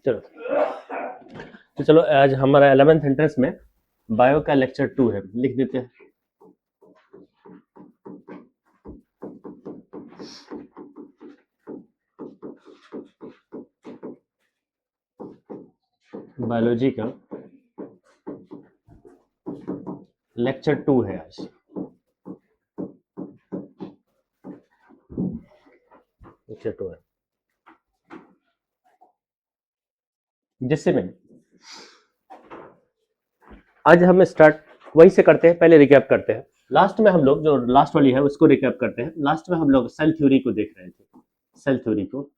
चलो तो चलो आज हमारा 11th इंट्रेंस में बायो का लेक्चर 2 है, लिख देते हैं। बायोलॉजी का लेक्चर 2 है आज। लेक्चर 2 है जिससे में आज हम स्टार्ट वहीं से करते हैं। पहले रिकैप करते हैं। लास्ट में हम लोग जो लास्ट वाली है उसको रिकैप करते हैं। लास्ट में हम लोग सेल थ्योरी को देख रहे थे। सेल थ्योरी को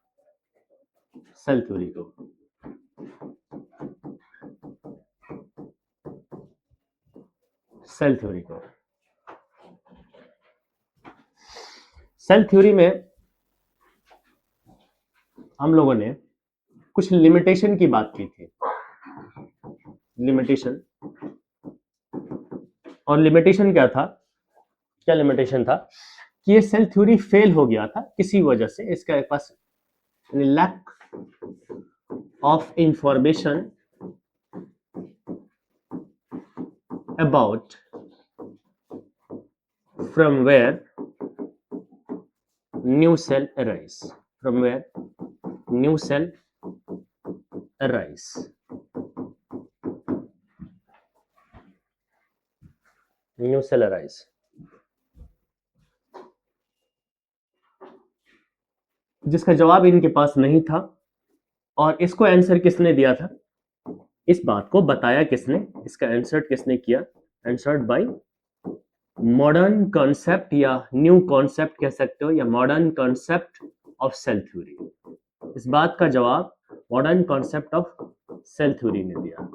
सेल थ्योरी में हम लोगों ने कुछ लिमिटेशन की बात की थी। लिमिटेशन, और लिमिटेशन क्या था? क्या लिमिटेशन था कि ये सेल थ्योरी फेल हो गया था किसी वजह से। इसके पास lack of information about from where new cell arise, from where new cell arise, new cell arise। जिसका जवाब इनके पास नहीं था, और इसको आंसर किसने दिया था? इस बात को बताया किसने? इसका आंसर किसने किया? आंसर्ड बाय मॉडर्न कॉन्सेप्ट, या न्यू कॉन्सेप्ट कह सकते हो, या modern concept of cell theory. इस बात का जवाब modern concept of cell theory ने दिया।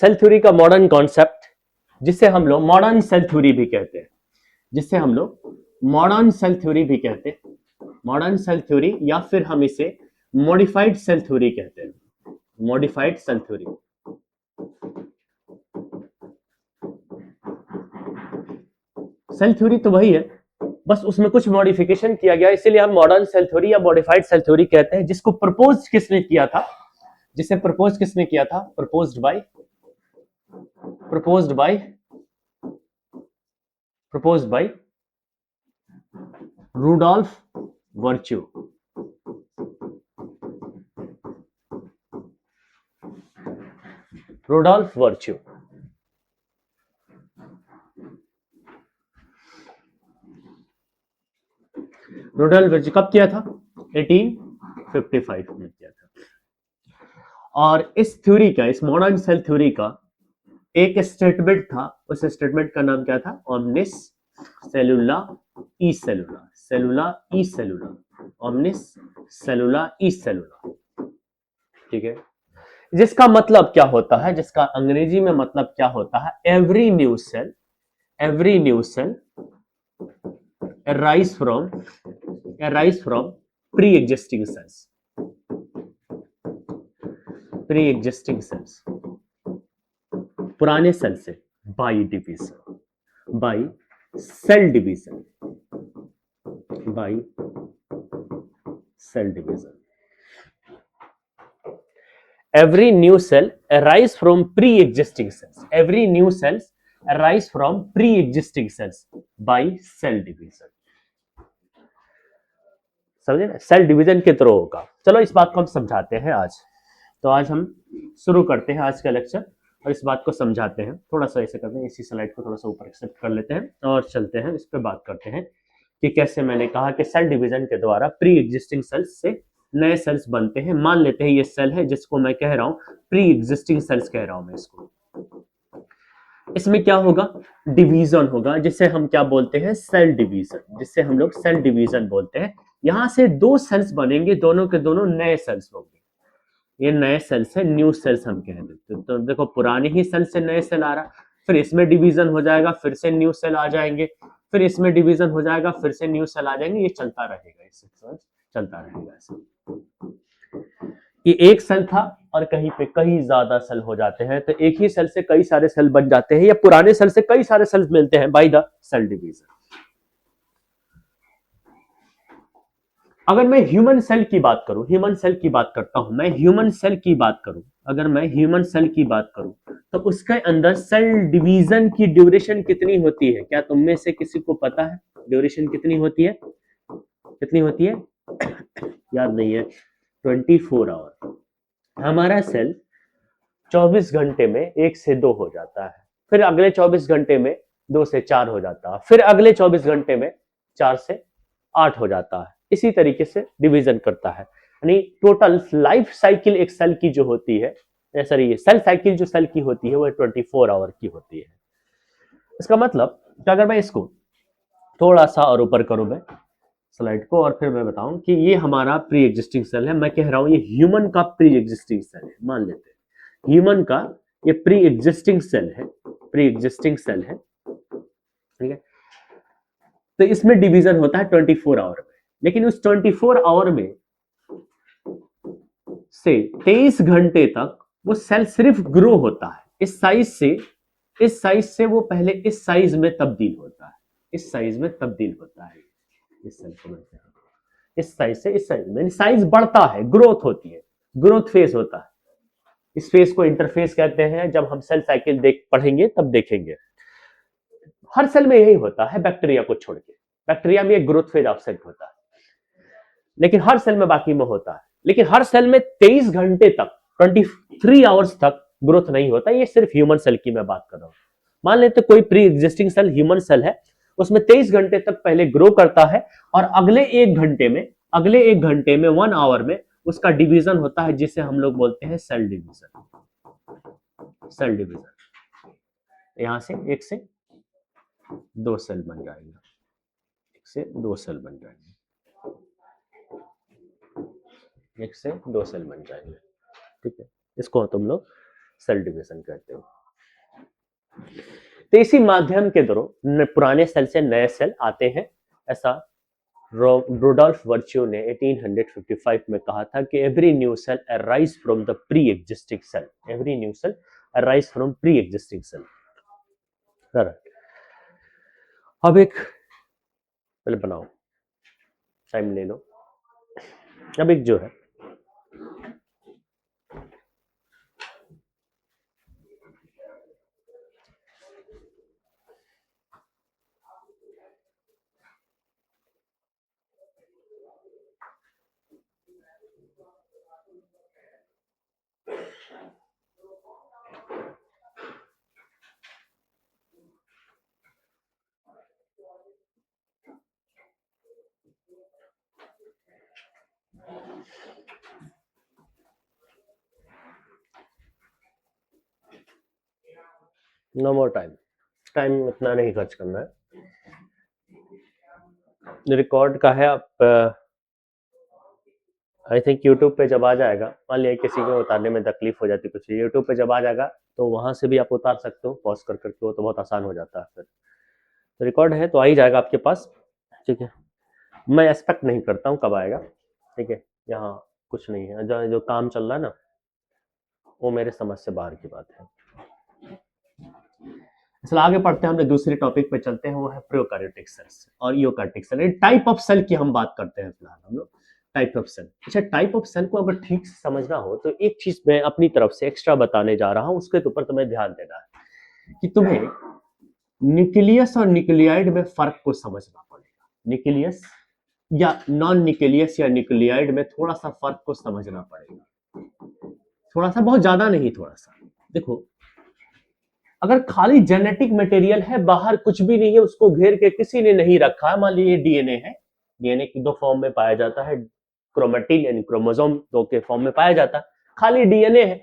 सेल थ्योरी का मॉडर्न कॉन्सेप्ट, जिसे हम लोग मॉडर्न सेल थ्योरी भी कहते हैं, जिसे हम लोग मॉडर्न सेल थ्योरी भी कहते हैं, मॉडर्न सेल थ्योरी, या फिर हम इसे मॉडिफाइड सेल थ्योरी कहते हैं। Modified cell theory. Cell theory तो वही है, बस उसमें कुछ मॉडिफिकेशन किया गया, इसीलिए हम मॉडर्न सेल थ्योरी या मॉडिफाइड सेल थ्योरी कहते हैं। जिसको प्रपोज किसने किया था? जिसे प्रपोज किसने किया था? Proposed by Rudolf Virchow. Rudolf Virchow. Rudolf Virchow कब किया था? 1855 में किया था। और इस थ्योरी का, इस मॉडर्न सेल थ्योरी का एक स्टेटमेंट था। उस स्टेटमेंट का नाम क्या था? ओमनिस सेलुला ई सेलुला। सेलुला ई सेलुला, ओमनिस सेलुला ई सेलुला। ठीक है, जिसका मतलब क्या होता है? जिसका अंग्रेजी में मतलब क्या होता है? Every new cell arise from pre-existing cells, पुराने सेल से, by cell division. Every new cell arise from pre-existing cells. Every new cells arise from pre-existing cells by cell division. समझे ना? सेल डिवीजन के थ्रू होगा। चलो इस बात को हम समझाते हैं आज। तो आज हम शुरू करते हैं आज का लेक्चर और इस बात को समझाते हैं। थोड़ा सा ऐसे करते हैं, इसी स्लाइड को थोड़ा सा ऊपर एक्सेप्ट कर लेते हैं और चलते हैं, इस पर बात करते हैं कि कैसे मैंने कहा कि सेल डिवीजन के द्वारा प्री एग्जिस्टिंग सेल्स से नए सेल्स बनते हैं। मान लेते हैं ये सेल है जिसको मैं कह रहा हूं प्री एग्जिस्टिंग सेल्स कह रहा हूं मैं इसको। इसमें क्या होगा? डिवीजन होगा, जिसे हम क्या बोलते हैं? सेल डिवीजन, जिसे हम लोग सेल डिवीजन बोलते हैं। यहां से दो सेल्स बनेंगे, दोनों के दोनों नए सेल्स होंगे। ये नए सेल्स है, न्यू सेल्स हम कह देते हैं। तो देखो पुराने ही सेल से नए सेल आ रहा, फिर इसमें डिवीजन हो जाएगा, फिर से न्यू सेल आ जाएंगे, फिर इसमें डिवीजन हो जाएगा, फिर से न्यू सेल आ जाएंगे। ये चलता रहेगा, इससे चलता रहेगा ऐसे। ये एक सेल था और कहीं पे कई ज्यादा सेल हो जाते हैं, तो एक ही सेल से कई सारे सेल बन जाते हैं, या पुराने सेल से कई सारे सेल्स मिलते हैं बाय द सेल डिवीजन। अगर मैं ह्यूमन सेल की बात करूं, ह्यूमन सेल की बात करता हूं, मैं ह्यूमन सेल की बात करूं, अगर मैं ह्यूमन सेल की बात करूं, तो उसके अंदर सेल डिवीजन की ड्यूरेशन कितनी होती है? क्या तुम में से किसी को पता है ड्यूरेशन कितनी होती है? कितनी होती है? याद नहीं है। 24 आवर। हमारा सेल 24 घंटे में 1 से 2 हो जाता है, फिर अगले 24 घंटे में 2 से 4 हो जाता है, फिर अगले 24 घंटे में 4 से 8 हो जाता है। इसी तरीके से डिवीजन करता है। यानी टोटल लाइफ साइकिल एक सेल की जो होती है, सॉरी सेल साइकिल जो सेल की होती है वो 24 आवर की होती है। इसका मतलब कि अगर मैं इसको थोड़ा सा और ऊपर करूं मैं स्लाइड को, और फिर मैं बताऊं कि ये हमारा प्री एग्जिस्टिंग सेल है, मैं कह रहा हूं ये ह्यूमन का प्री एग्जिस्टिंग सेल है, मान लेते हैं ह्यूमन का ये प्री एग्जिस्टिंग सेल है, प्री एग्जिस्टिंग सेल है, ठीक है। तो इसमें डिवीजन होता है 24 आवर में, लेकिन उस 24 आवर में से 23 घंटे तक वो सेल सिर्फ ग्रो होता है। इस साइज से वो पहले इस साइज में तब्दील होता है, इस साइज में तब्दील होता है। इस सेल को मैं इस साइज से इस साइज में साइज बढ़ता है, ग्रोथ होती है, ग्रोथ फेज होता है। इस फेज को इंटरफेस कहते हैं, जब हम सेल साइकिल देख पढ़ेंगे तब देखेंगे। हर सेल में यही होता है बैक्टीरिया को छोड़ के, बैक्टीरिया में एक ग्रोथ फेज ऑफसेट होता है, लेकिन हर सेल में बाकी में होता है। लेकिन हर सेल में 23 घंटे तक 23 आवर्स तक ग्रोथ नहीं होता। ये सिर्फ ह्यूमन सेल की मैं बात कर रहा हूं। मान लेते कोई pre existing cell human cell है, उसमें 23 घंटे तक पहले ग्रो करता है, और अगले 1 घंटे में 1 आवर में उसका डिवीजन होता है, जिसे हम लोग बोलते हैं सेल डिवीजन। सेल डिवीजन, यहां से 1 से 2 सेल बन जाएगा, 1 से 2 सेल बन जाएंगे, 1 से 2 सेल बन जाएंगे, ठीक है। इसको तुम लोग सेल डिवीजन कहते हो। तो इसी माध्यम के द्वारा पुराने सेल से नए सेल आते हैं। ऐसा रुडोल्फ वर्च्यू ने 1855 में कहा था कि every new cell arise from the pre existing cell, every new cell arise from pre existing cell. अब एक पहले बनाओ, टाइम ले लो। अब एक जो है नो मोर टाइम, टाइम इतना नहीं खर्च करना है। रिकॉर्ड का है, आप आई थिंक यूट्यूब पे जब आ जाएगा, मान लिया किसी को उतारने में तकलीफ हो जाती कुछ, यूट्यूब पे जब आ जाएगा तो वहां से भी आप उतार सकते हो पॉज कर करके, वो तो बहुत आसान हो जाता है। फिर तो रिकॉर्ड है तो आ ही जाएगा आपके पास, ठीक है। मैं एक्सपेक्ट नहीं करता हूँ कब आएगा, ठीक है। यहाँ कुछ नहीं है, जो काम चल रहा है ना वो मेरे समझ से बाहर की बात है। चलो आगे पढ़ते हैं, हमने दूसरे टॉपिक पे चलते हैं, वो है प्रोकैरियोटिक सेल्स और eukaryotic cell. Type of cell की हम बात करते हैं फिलहाल हम लोग, टाइप ऑफ सेल। अच्छा, टाइप ऑफ सेल को अगर ठीक से समझना हो तो एक चीज मैं अपनी तरफ से एक्स्ट्रा बताने जा रहा हूं, उसके ऊपर तुम्हें ध्यान देना है कि तुम्हें न्यूक्लियस और न्यूक्लियाइड में फर्क को समझना पड़ेगा। न्यूक्लियस या नॉन न्यूक्लियस या न्यूक्लियाइड में थोड़ा सा फर्क को समझना पड़ेगा, थोड़ा सा, बहुत ज्यादा नहीं, थोड़ा सा। देखो, अगर खाली जेनेटिक मटेरियल है, बाहर कुछ भी नहीं है, उसको घेर के किसी ने नहीं रखा है, मान लीजिए डीएनए है, डीएनए की 2 फॉर्म में पाया जाता है, क्रोमेटिन यानी क्रोमोसोम 2 के फॉर्म में पाया जाता है, खाली डीएनए है,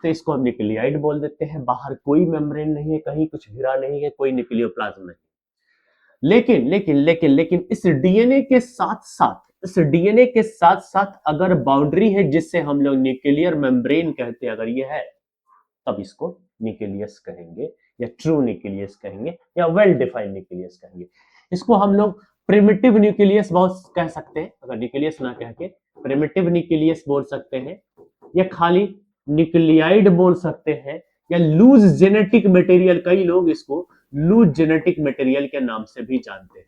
तो इसको हम न्यूक्लियाइड बोल देते हैं। बाहर कोई मेम्ब्रेन नहीं है, कहीं कुछ घिरा नहीं है, कोई न्यूक्लियोप्लाज्म नहीं। लेकिन लेकिन लेकिन लेकिन इस डीएनए के साथ साथ, इस डीएनए के साथ साथ अगर बाउंड्री है, जिससे हम लोग न्यूक्लियर मेम्ब्रेन कहते हैं, अगर ये है, तब इसको न्यूक्लियस कहेंगे, या ट्रू न्यूक्लियस कहेंगे, या वेल डिफाइंड न्यूक्लियस कहेंगे। इसको हम लोग प्रिमिटिव न्यूक्लियस बहुत कह सकते हैं, अगर न्यूक्लियस ना कह के प्रिमिटिव न्यूक्लियस बोल सकते हैं, या खाली न्यूक्लियाइड बोल सकते हैं, या लूज जेनेटिक मटेरियल, कई लोग इसको लूज जेनेटिक मटेरियल के नाम से भी जानते हैं।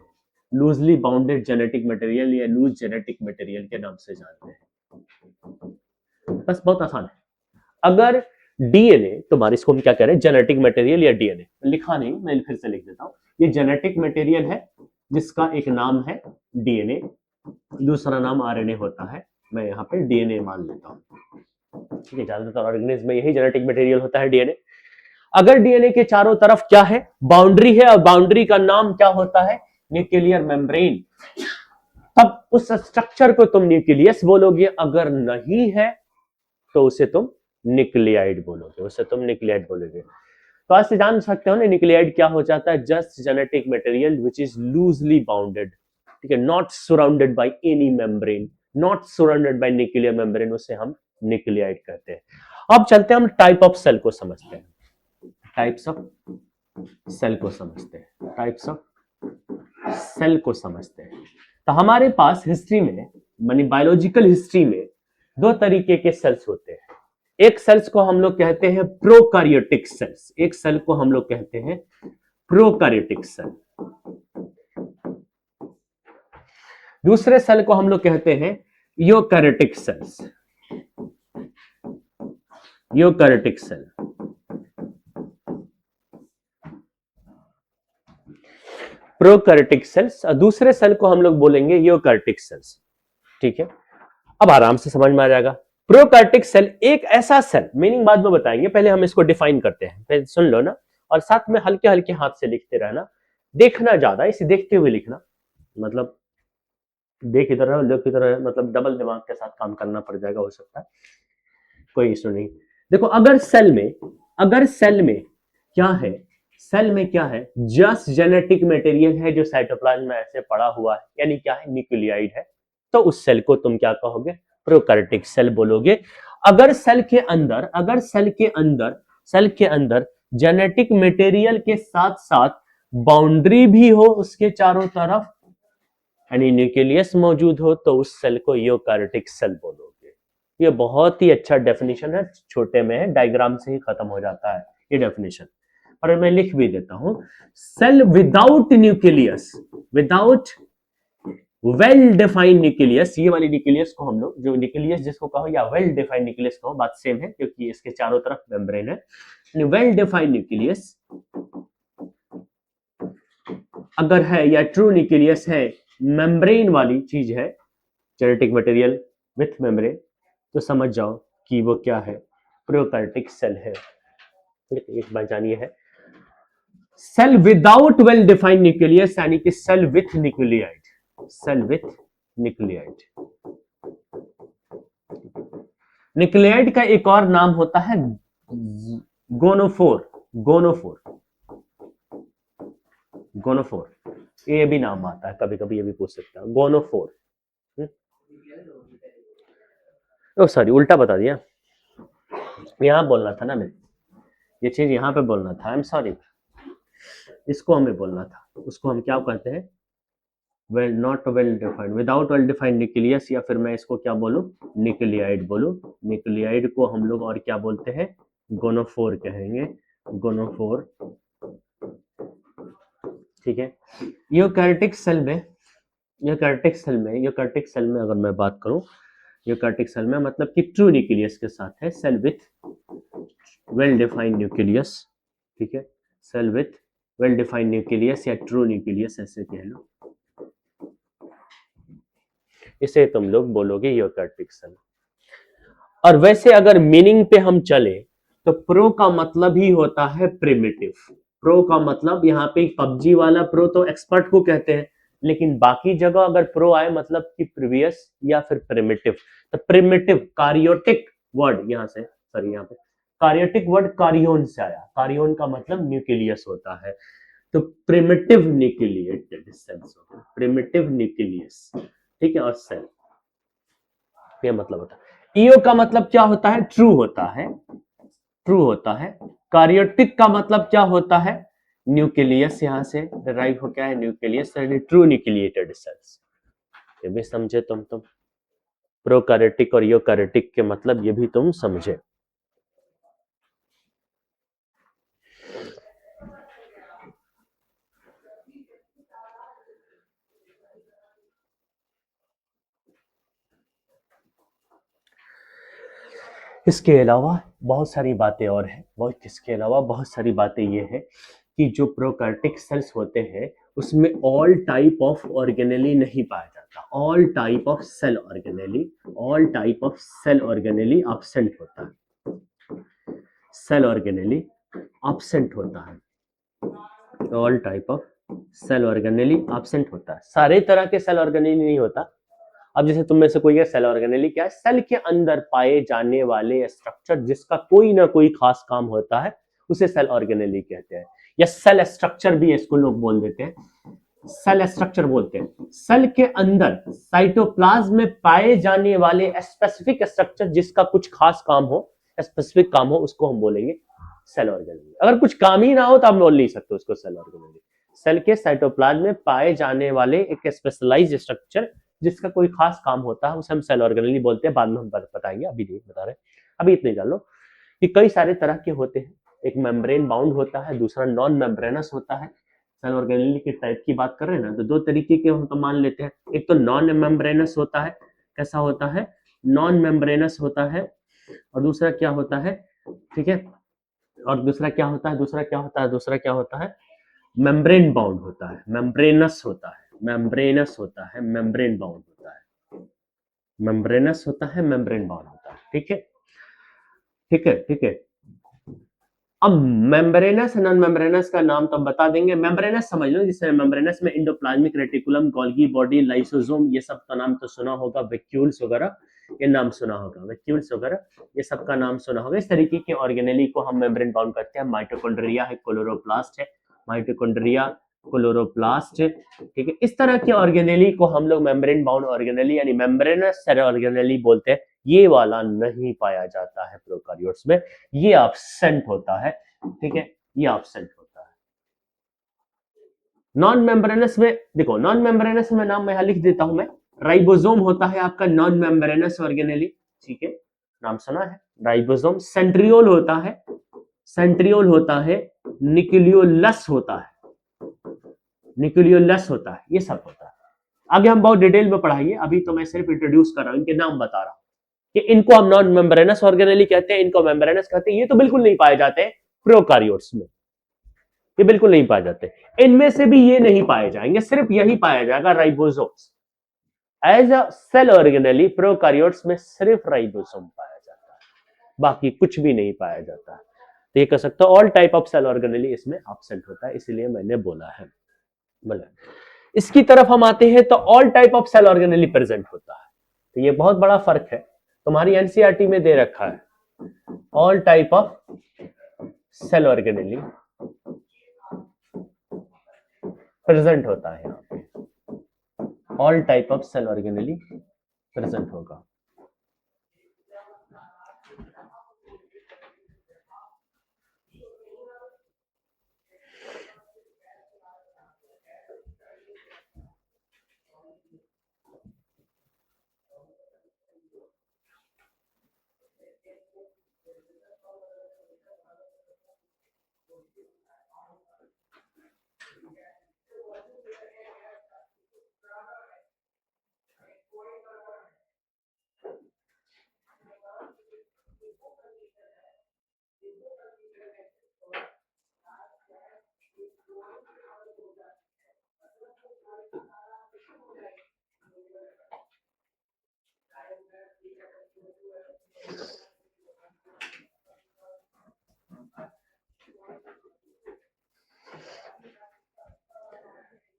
लूजली बाउंडेड जेनेटिक मटेरियल या लूज जेनेटिक मटेरियल के नाम से जानते हैं। बस बहुत आसान है। अगर डीएनए तुम्हारे, इसको हम क्या कह रहे हैं, जेनेटिक मटेरियल या डीएनए, लिखा नहीं, मैं फिर से लिख देता हूं, ये जेनेटिक मटेरियल है जिसका एक नाम है डीएनए, दूसरा नाम आरएनए होता है। मैं यहाँ पे डीएनए मान लेता हूँ, ठीक है। ज्यादातर ऑर्गेनिज्म में यही जेनेटिक मटेरियल होता है, डीएनए। अगर डीएनए के चारों तरफ क्या है, बाउंड्री है, और बाउंड्री का नाम क्या होता है, न्यूक्लियर मेम्ब्रेन, तब उस स्ट्रक्चर को तुम न्यूक्लियस बोलोगे। अगर नहीं है तो उसे तुम न्यूक्लियाइड बोलोगे, उसे तुम न्यूक्लियाइड बोलोगे। तो आज से जान सकते हो ना, न्यूक्लियाइड क्या हो जाता है, just genetic material which is loosely bounded, ठीक है, not surrounded by any membrane, not surrounded by nuclear membrane, उसे हम न्यूक्लियाइड कहते हैं। अब चलते हैं हम टाइप ऑफ सेल को समझते हैं, टाइप्स ऑफ सेल को समझते हैं, टाइप्स ऑफ सेल को समझते हैं। तो हमारे पास हिस्ट्री में, मानी बायोलॉजिकल हिस्ट्री में, दो तरीके के सेल्स होते हैं। एक सेल्स को हम लोग कहते हैं प्रोकार्योटिक सेल्स, एक सेल को हम लोग कहते हैं प्रोकार्योटिक सेल, दूसरे सेल को हम लोग कहते हैं eukaryotic cells, eukaryotic cell. Prokaryotic cells, और दूसरे सेल को हम लोग बोलेंगे यूकैरियोटिक सेल्स, ठीक है। अब आराम से समझ में आ जाएगा। प्रोकैरियोटिक सेल एक ऐसा सेल, मीनिंग बाद में बताएंगे, पहले हम इसको डिफाइन करते हैं, फिर सुन लो ना, और साथ में हल्के हल्के हाथ से लिखते रहना, देखना ज्यादा, इसे देखते हुए लिखना, मतलब देख इधर है, लिख इधर है, मतलब डबल दिमाग के साथ काम करना पड़ जाएगा, हो सकता है, कोई इशू नहीं। देखो, अगर सेल में क्या है, सेल में क्या है, जस्ट जेनेटिक मटेरियल है जो साइटोप्लाज्म में ऐसे पड़ा हुआ है, यानी क्या है, न्यूक्लियाइड है, तो उस सेल को तुम क्या कहोगे, प्रोकैरियोटिक सेल बोलोगे। अगर सेल के अंदर जेनेटिक मटेरियल के साथ साथ बाउंड्री भी हो उसके चारों तरफ, यानी न्यूक्लियस मौजूद हो, तो उस सेल को यूकैरियोटिक सेल बोलोगे। ये बहुत ही अच्छा डेफिनेशन है, छोटे में है, डायग्राम से ही खत्म हो जाता है ये डेफिनेशन, और मैं लिख भी देता हूं, cell without nucleus, without well defined nucleus, ये वाली न्यूक्लियस को हम लोग, जो न्यूक्लियस जिसको कहो या वेल डिफाइंड न्यूक्लियस कहो, बात सेम है, क्योंकि इसके चारों तरफ मेम्ब्रेन है। वेल डिफाइंड न्यूक्लियस अगर है, या ट्रू न्यूक्लियस है, मेम्ब्रेन वाली चीज है, जेनेटिक मटेरियल विथ मेम्ब्रेन, तो समझ जाओ कि वो क्या है, प्रोकैरियोटिक सेल है। एक बार जानिए है cell without well defined nucleus, यानी कि cell with nucleoid, cell with nucleoid. Nucleoid का एक और नाम होता है गोनोफोर, गोनोफोर, गोनोफोर, ये भी नाम आता है, कभी कभी ये भी पूछ सकता है, गोनोफोर। ओ सॉरी, उल्टा बता दिया, यहां बोलना था ना, मैं ये चीज यहां पे बोलना था, आई एम सॉरी, इसको हमें बोलना था, उसको हम क्या कहते हैं, well not well defined, without well defined nucleus, या फिर मैं इसको क्या बोलूं, न्यूक्लियाइड बोलूं। न्यूक्लियाइड को हम लोग और क्या बोलते हैं, गोनोफोर कहेंगे, गोनोफोर, ठीक है। यूकैरियोटिक सेल में, यूकैरियोटिक सेल में अगर मैं बात करूं, यूकैरियोटिक सेल में मतलब कि ट्रू न्यूक्लियस के साथ है, cell with well defined nucleus, ठीक है, cell with well defined nucleus या ट्रू न्यूक्लियस ऐसे कह लो, इसे तुम लोग बोलोगे यूकैरियोटिक सेल। और वैसे अगर मीनिंग पे हम चले तो प्रो का मतलब ही होता है प्रिमिटिव, प्रो का मतलब यहाँ पे पबजी वाला प्रो तो एक्सपर्ट को कहते हैं, लेकिन बाकी जगह अगर प्रो आए मतलब कि प्रीवियस या फिर प्रिमिटिव, तो प्रिमिटिव कार्योटिक वर्ड यहाँ से, सॉरी यहाँ पे कार्योटिक वर्ड कारियोन से आया, कारियोन का मतलब न्यूक्लियस होता है, तो primitive nucleated cells, primitive nucleus, ठीक है, और सेल, ये मतलब होता है। ईओ का मतलब क्या होता है, ट्रू होता है, ट्रू होता है। कार्योटिक का मतलब क्या होता है, न्यूक्लियस, यहां से डिराइव हो गया है न्यूक्लियस, ट्रू न्यूक्लिएटेड सेल्स, ये भी समझे तुम प्रोकैरियोटिक और यूकैरियोटिक के मतलब ये भी तुम समझे। इसके अलावा बहुत सारी बातें और हैं, इसके अलावा बहुत सारी बातें ये हैं कि जो प्रोकार्योटिक सेल्स होते हैं उसमें ऑल टाइप ऑफ ऑर्गेनेली नहीं पाया जाता। All type of cell organelle absent होता है। सेल ऑर्गेनेली एब्सेंट होता है। All type of cell organelle absent होता है। सारे तरह के सेल ऑर्गेनेली नहीं होता। अब जैसे तुम में से कोई है, सेल ऑर्गेनेली क्या है? सेल के अंदर पाए जाने वाले स्ट्रक्चर जिसका कोई ना कोई खास काम होता है उसे सेल ऑर्गेनेली कहते हैं, या सेल स्ट्रक्चर भी इसको लोग बोल देते हैं, सेल स्ट्रक्चर बोलते हैं। सेल के अंदर साइटोप्लाज्म में पाए जाने वाले स्पेसिफिक स्ट्रक्चर जिसका कुछ खास काम हो, स्पेसिफिक काम हो, उसको हम बोलेंगे सेल ऑर्गेनेली। अगर कुछ काम ही ना हो तो आप बोल नहीं सकते उसको सेल ऑर्गेनेली। सेल के साइटोप्लाज्म में पाए जाने वाले एक स्पेशलाइज्ड स्ट्रक्चर जिसका कोई खास काम होता है उसे हम सेल ऑर्गेनेली बोलते हैं। बाद में हम बताएंगे, अभी नहीं बता रहे। अभी इतने जान लो कि कई सारे तरह के होते हैं। एक मेम्ब्रेन बाउंड होता है, दूसरा नॉन मेम्ब्रेनस होता है। सेल ऑर्गेनेली के टाइप की बात कर रहे हैं ना, तो दो तरीके के हम तो मान लेते हैं। एक तो नॉन मेम्ब्रेनस होता है। कैसा होता है? नॉन मेम्ब्रेनस होता है। और दूसरा क्या होता है? ठीक है, और दूसरा क्या होता है? मेम्ब्रेन बाउंड होता है, मेम्ब्रेनस होता है, मेम्ब्रेन बाउंड होता है, मेम्ब्रेनस होता है, मेम्ब्रेन बाउंड होता है। ठीक है। अब मेम्ब्रेनस नॉन मेम्ब्रेनस का नाम तो हम बता देंगे। मेम्ब्रेनस समझ लो, जिसमें मेम्ब्रेनस में endoplasmic reticulum, Golgi body, lysosome, ये सब का नाम तो सुना होगा। वैक्यूल्स वगैरह ये नाम सुना होगा, वैक्यूल्स वगैरह ये सब का नाम सुना होगा। इस तरीके के ऑर्गेनेली को हम मेम्ब्रेन बाउंड करते हैं। माइटोकॉन्ड्रिया है, क्लोरोप्लास्ट है, माइटोकॉन्ड्रिया, क्लोरोप्लास्ट, ठीक है। इस तरह के ऑर्गेनेली को हम लोग मेम्ब्रेन बाउंड ऑर्गेनेली यानी मेम्ब्रेनस सेल ऑर्गेनेली बोलते हैं। ये वाला नहीं पाया जाता है प्रोकार्योट्स में, ये एब्सेंट होता है, ठीक है, ये एब्सेंट होता है। नॉन मेम्ब्रेनस में देखो, नॉन मेम्ब्रेनस में नाम मैं यहां लिख देता हूं मैं। राइबोसोम होता है आपका नॉन मेम्ब्रेनस ऑर्गेनेली, ठीक है, नाम सुना है राइबोसोम। सेंट्रियोल होता है, न्यूक्लियोलस होता है, ये सब होता है। आगे हम बहुत डिटेल में पढ़ाएंगे, अभी तो मैं सिर्फ इंट्रोड्यूस कर रहा हूं, इनके नाम बता रहा हूं कि इनको हम नॉन मेम्ब्रेनस ऑर्गेनेली कहते हैं, इनको मेम्ब्रेनस कहते हैं। ये तो बिल्कुल नहीं पाए जाते प्रोकार्योट्स में, ये बिल्कुल नहीं पाए जाते। इनमें से भी ये नहीं पाए जाएंगे, सिर्फ यही पाया जाएगा ribosomes. As a cell organelle prokaryotes में सिर्फ राइबोसोम पाया जाता है, बाकी कुछ भी नहीं पाया जाता है। तो ये कह सकते हो all type of cell organelle इसमें एब्सेंट होता है, इसीलिए मैंने बोला है। बोला इसकी तरफ हम आते हैं तो all type of cell organelle present होता है। तो ये बहुत बड़ा फर्क है, तुम्हारी एनसीईआरटी में दे रखा है all type of cell organelle present होता है। यहाँ पे all type of cell organelle present होगा।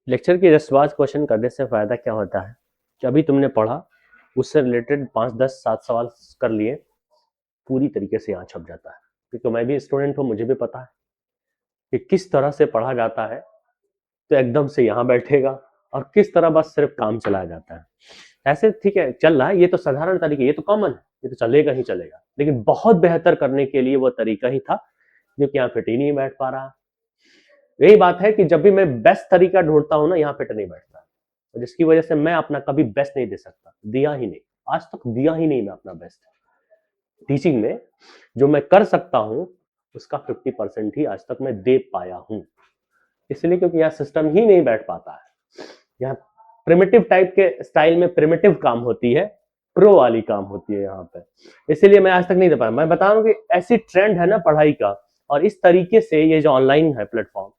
लेक्चर की जस्ट बाद क्वेश्चन करने से फायदा क्या होता है कि अभी तुमने पढ़ा उससे रिलेटेड 5, 10, 7 सवाल कर लिए, पूरी तरीके से यहाँ छप जाता है। क्योंकि मैं भी स्टूडेंट हूँ, मुझे भी पता है कि किस तरह से पढ़ा जाता है, तो एकदम से यहाँ बैठेगा, और किस तरह बस सिर्फ काम चलाया जाता है। ऐसे ठीक है चल रहा है, ये तो साधारण तरीके, ये तो कॉमन है, ये तो चलेगा ही चलेगा। लेकिन बहुत बेहतर करने के लिए वो तरीका ही था जो कि यहाँ फिट ही नहीं बैठ पा रहा। यही बात है कि जब भी मैं बेस्ट तरीका ढूंढता हूँ ना, यहाँ फिट नहीं बैठता, जिसकी वजह से मैं अपना कभी बेस्ट नहीं दे सकता, दिया ही नहीं, आज तक दिया ही नहीं मैं अपना बेस्ट। टीचिंग में जो मैं कर सकता हूँ उसका 50% ही आज तक मैं दे पाया हूँ, इसलिए क्योंकि यहाँ सिस्टम ही नहीं बैठ पाता है। यहाँ प्रिमिटिव टाइप के स्टाइल में प्रिमिटिव काम होती है, प्रो वाली काम होती है यहाँ पे, इसीलिए मैं आज तक नहीं दे पाया। मैं बता रहा हूँ कि ऐसी ट्रेंड है ना पढ़ाई का, और इस तरीके से ये जो ऑनलाइन है प्लेटफॉर्म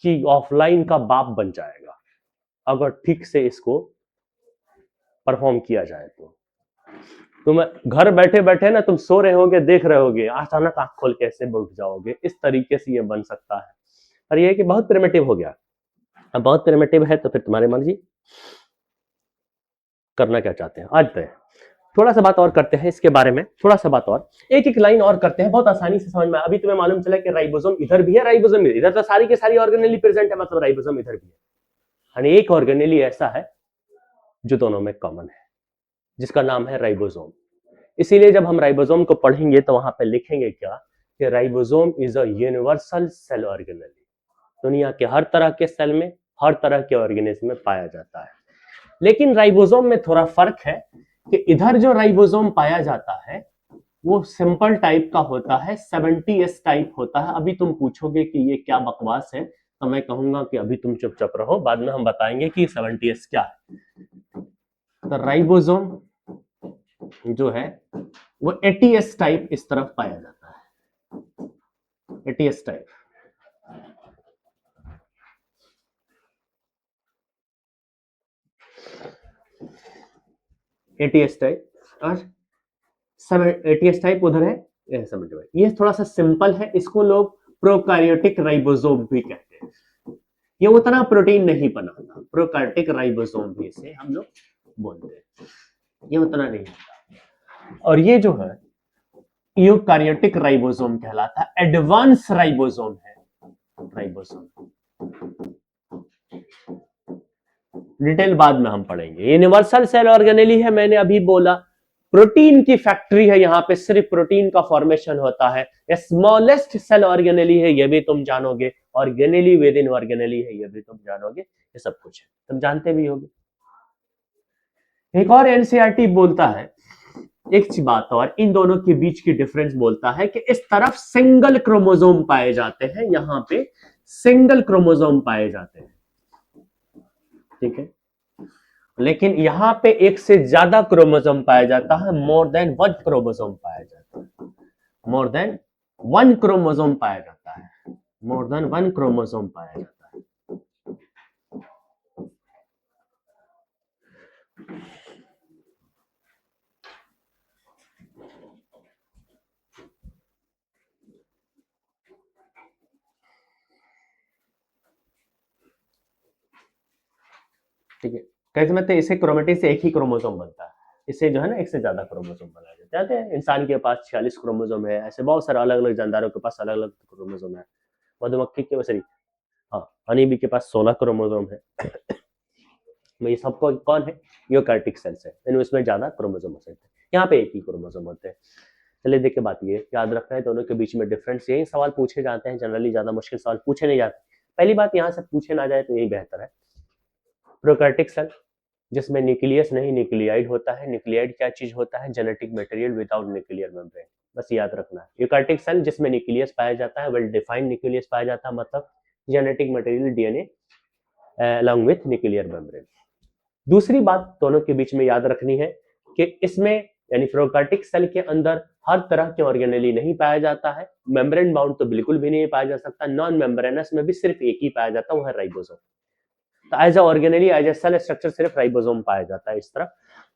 कि ऑफलाइन का बाप बन जाएगा अगर ठीक से इसको परफॉर्म किया जाए। तो तुम घर बैठे बैठे ना तुम सो रहे होगे, देख रहे होगे, अचानक आंख खोल के ऐसे उठ जाओगे। इस तरीके से ये बन सकता है। और ये कि बहुत प्रिमिटिव हो गया। अब बहुत प्रिमिटिव है तो फिर तुम्हारी मर्जी, करना क्या चाहते हैं। आज तय थोड़ा सा बात और करते हैं इसके बारे में, थोड़ा सा बात और, एक एक लाइन और करते हैं, बहुत आसानी से समझ में। अभी तुम्हें मालूम चला कि राइबोसोम इधर भी है, राइबोसोम इधर, तो सारी की सारी ऑर्गेनेली प्रेजेंट है, मतलब राइबोसोम इधर भी है। यानी एक ऑर्गेनेली ऐसा है जो दोनों में कॉमन है, जिसका नाम है राइबोसोम। इसीलिए जब हम राइबोसोम को पढ़ेंगे तो वहां पे लिखेंगे क्या कि ribosome is a universal cell organelle. दुनिया के हर तरह के सेल में, हर तरह के ऑर्गेनिज्म में पाया जाता है। लेकिन राइबोसोम में थोड़ा फर्क है कि इधर जो राइबोसोम पाया जाता है वो सिंपल टाइप का होता है, 70S टाइप होता है। अभी तुम पूछोगे कि ये क्या बकवास है, तो मैं कहूंगा कि अभी तुम चुपचाप रहो, बाद में हम बताएंगे कि 70S क्या है। तो राइबोसोम जो है वो 80S टाइप इस तरफ पाया जाता है, 80S टाइप। ATS टाइप और 80S टाइप उधर है, ये थोड़ा सा सिंपल है, इसको लोग प्रोकार्योटिक राइबोसोम भी कहते हैं। ये उतना प्रोटीन नहीं बनाता, प्रोकार्योटिक राइबोसोम भी इसे हम लोग बोलते हैं, ये उतना नहीं होता। और ये जो है यूकार्योटिक राइबोसोम कहलाता है, एडवांस राइबोसोम है राइबोसोम। डिटेल बाद में हम पढ़ेंगे। यूनिवर्सल सेल ऑर्गेनेली है, मैंने अभी बोला प्रोटीन की फैक्ट्री है, यहाँ पे सिर्फ प्रोटीन का फॉर्मेशन होता है। स्मॉलेस्ट सेल ऑर्गेनेली है, ये भी तुम जानोगे। ऑर्गेनेली विद इन ऑर्गेनेली है, ये भी तुम जानोगे। ये सब कुछ है, तुम जानते भी होगे। एक और एनसीईआरटी बोलता है एक बात और, इन दोनों के बीच की डिफरेंस बोलता है कि इस तरफ सिंगल क्रोमोसोम पाए जाते हैं, यहाँ पे सिंगल क्रोमोसोम पाए जाते हैं, ठीक है। लेकिन यहां पे एक से ज्यादा क्रोमोसोम पाया जाता है, मोर देन वन क्रोमोसोम पाया जाता है, मोर देन वन क्रोमोसोम पाया जाता है, मोर देन वन क्रोमोसोम पाया जाता है। ठीक है, कैसे मतलब इसे क्रोमेटिन से एक ही क्रोमोसोम बनता है, इससे जो है ना एक से ज्यादा क्रोमोसोम बनाया जाता है। इंसान के पास 46 क्रोमोसोम है, ऐसे बहुत सारे अलग अलग जानदारों के पास अलग अलग क्रोमोसोम है। मधुमक्खी के सॉरी हाँ हनी बी के पास 16 क्रोमोसोम है। ये सबको कौन है, यूकार्योटिक सेल्स है, इनमें इसमें ज्यादा क्रोमोसोम होते हैं, यहाँ पे एक ही क्रोमोसोम होते हैं। चलिए देखिए, बात ये याद रखना है दोनों के बीच में डिफरेंस। यही सवाल पूछे जाते हैं जनरली, ज्यादा मुश्किल सवाल पूछे नहीं जाते। पहली बात यहाँ से पूछे ना जाए तो यही बेहतर है। प्रोकार्योटिक सेल जिसमें न्यूक्लियस नहीं न्यूक्लियाइड होता है। न्यूक्लियाइड क्या चीज होता है, genetic material without nuclear membrane, बस याद रखना है। यूकार्योटिक सेल जिसमें न्यूक्लियस पाया जाता है, वेल डिफाइंड न्यूक्लियस पाया जाता है, मतलब genetic material DNA along with nuclear membrane. दूसरी बात दोनों के बीच में याद रखनी है कि इसमें यानी प्रोकार्योटिक सेल के अंदर हर तरह के ऑर्गेनेली नहीं पाया जाता है। मेम्ब्रेन बाउंड तो बिल्कुल भी नहीं पाया जा सकता। नॉन मेम्ब्रेनस में भी सिर्फ एक ही पाया जाता है, वो है राइबोसोम। तो as a organelle, as a cell structure सिर्फ राइबोसोम पाया जाता है इस तरह।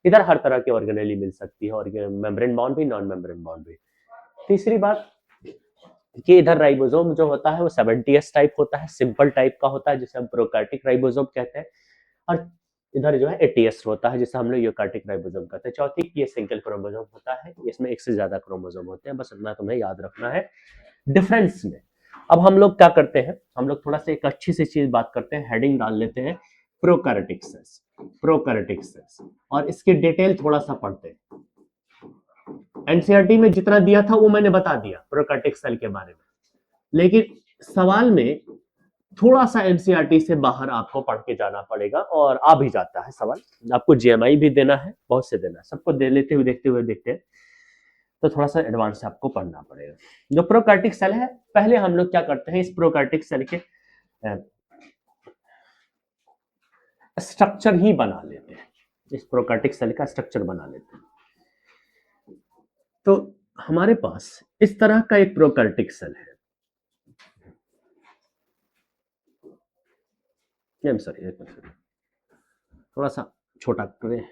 इधर हर तरह की ऑर्गेनेली मिल सकती है, और मेम्ब्रेन बाउंड भी, नॉन मेम्ब्रेन बाउंड भी। तीसरी बात कि इधर राइबोसोम जो होता है वो 70S टाइप होता है, सिंपल टाइप का होता है, जिसे हम प्रोकार्योटिक राइबोसोम कहते हैं। और इधर जो है 80S होता है, जिसे हम लोग यूकार्योटिक राइबोसोम कहते हैं। चौथी, ये सिंगल क्रोमोसोम होता है, इसमें एक से ज्यादा क्रोमोसोम होते हैं, बस इतना तुम्हें याद रखना है डिफरेंस में। अब हम लोग क्या करते हैं, हम लोग थोड़ा सा एक अच्छी सी चीज बात करते हैं, हेडिंग डाल लेते हैं प्रोकार्योटिक सेल्स, प्रोकार्योटिक सेल्स, और इसकी डिटेल थोड़ा सा पढ़ते हैं। एनसीईआरटी में जितना दिया था वो मैंने बता दिया प्रोकार्योटिक सेल के बारे में, लेकिन सवाल में थोड़ा सा एनसीईआरटी से बाहर आपको पढ़ के जाना पड़ेगा, और आ भी जाता है सवाल। आपको जीएमआई भी देना है, बहुत से देना है, सबको दे लेते हुए देखते हुए देखते हैं, तो थोड़ा सा एडवांस से आपको पढ़ना पड़ेगा। जो प्रोकार्योटिक सेल है, पहले हम लोग क्या करते हैं, इस प्रोकार्योटिक सेल के स्ट्रक्चर ही बना लेते हैं। इस प्रोकार्टिक सेल का स्ट्रक्चर बना लेते हैं। तो हमारे पास इस तरह का एक प्रोकार्टिक सेल है। सॉरी, थोड़ा सा छोटा करें।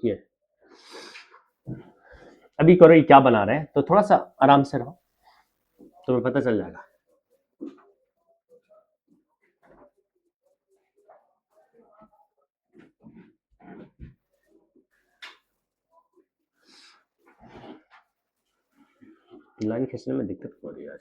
ये अभी करो, ये क्या बना रहे हैं, तो थोड़ा सा आराम से रहो, तुम्हें पता चल जाएगा। लाइन खींचने में दिक्कत हो रही है आज।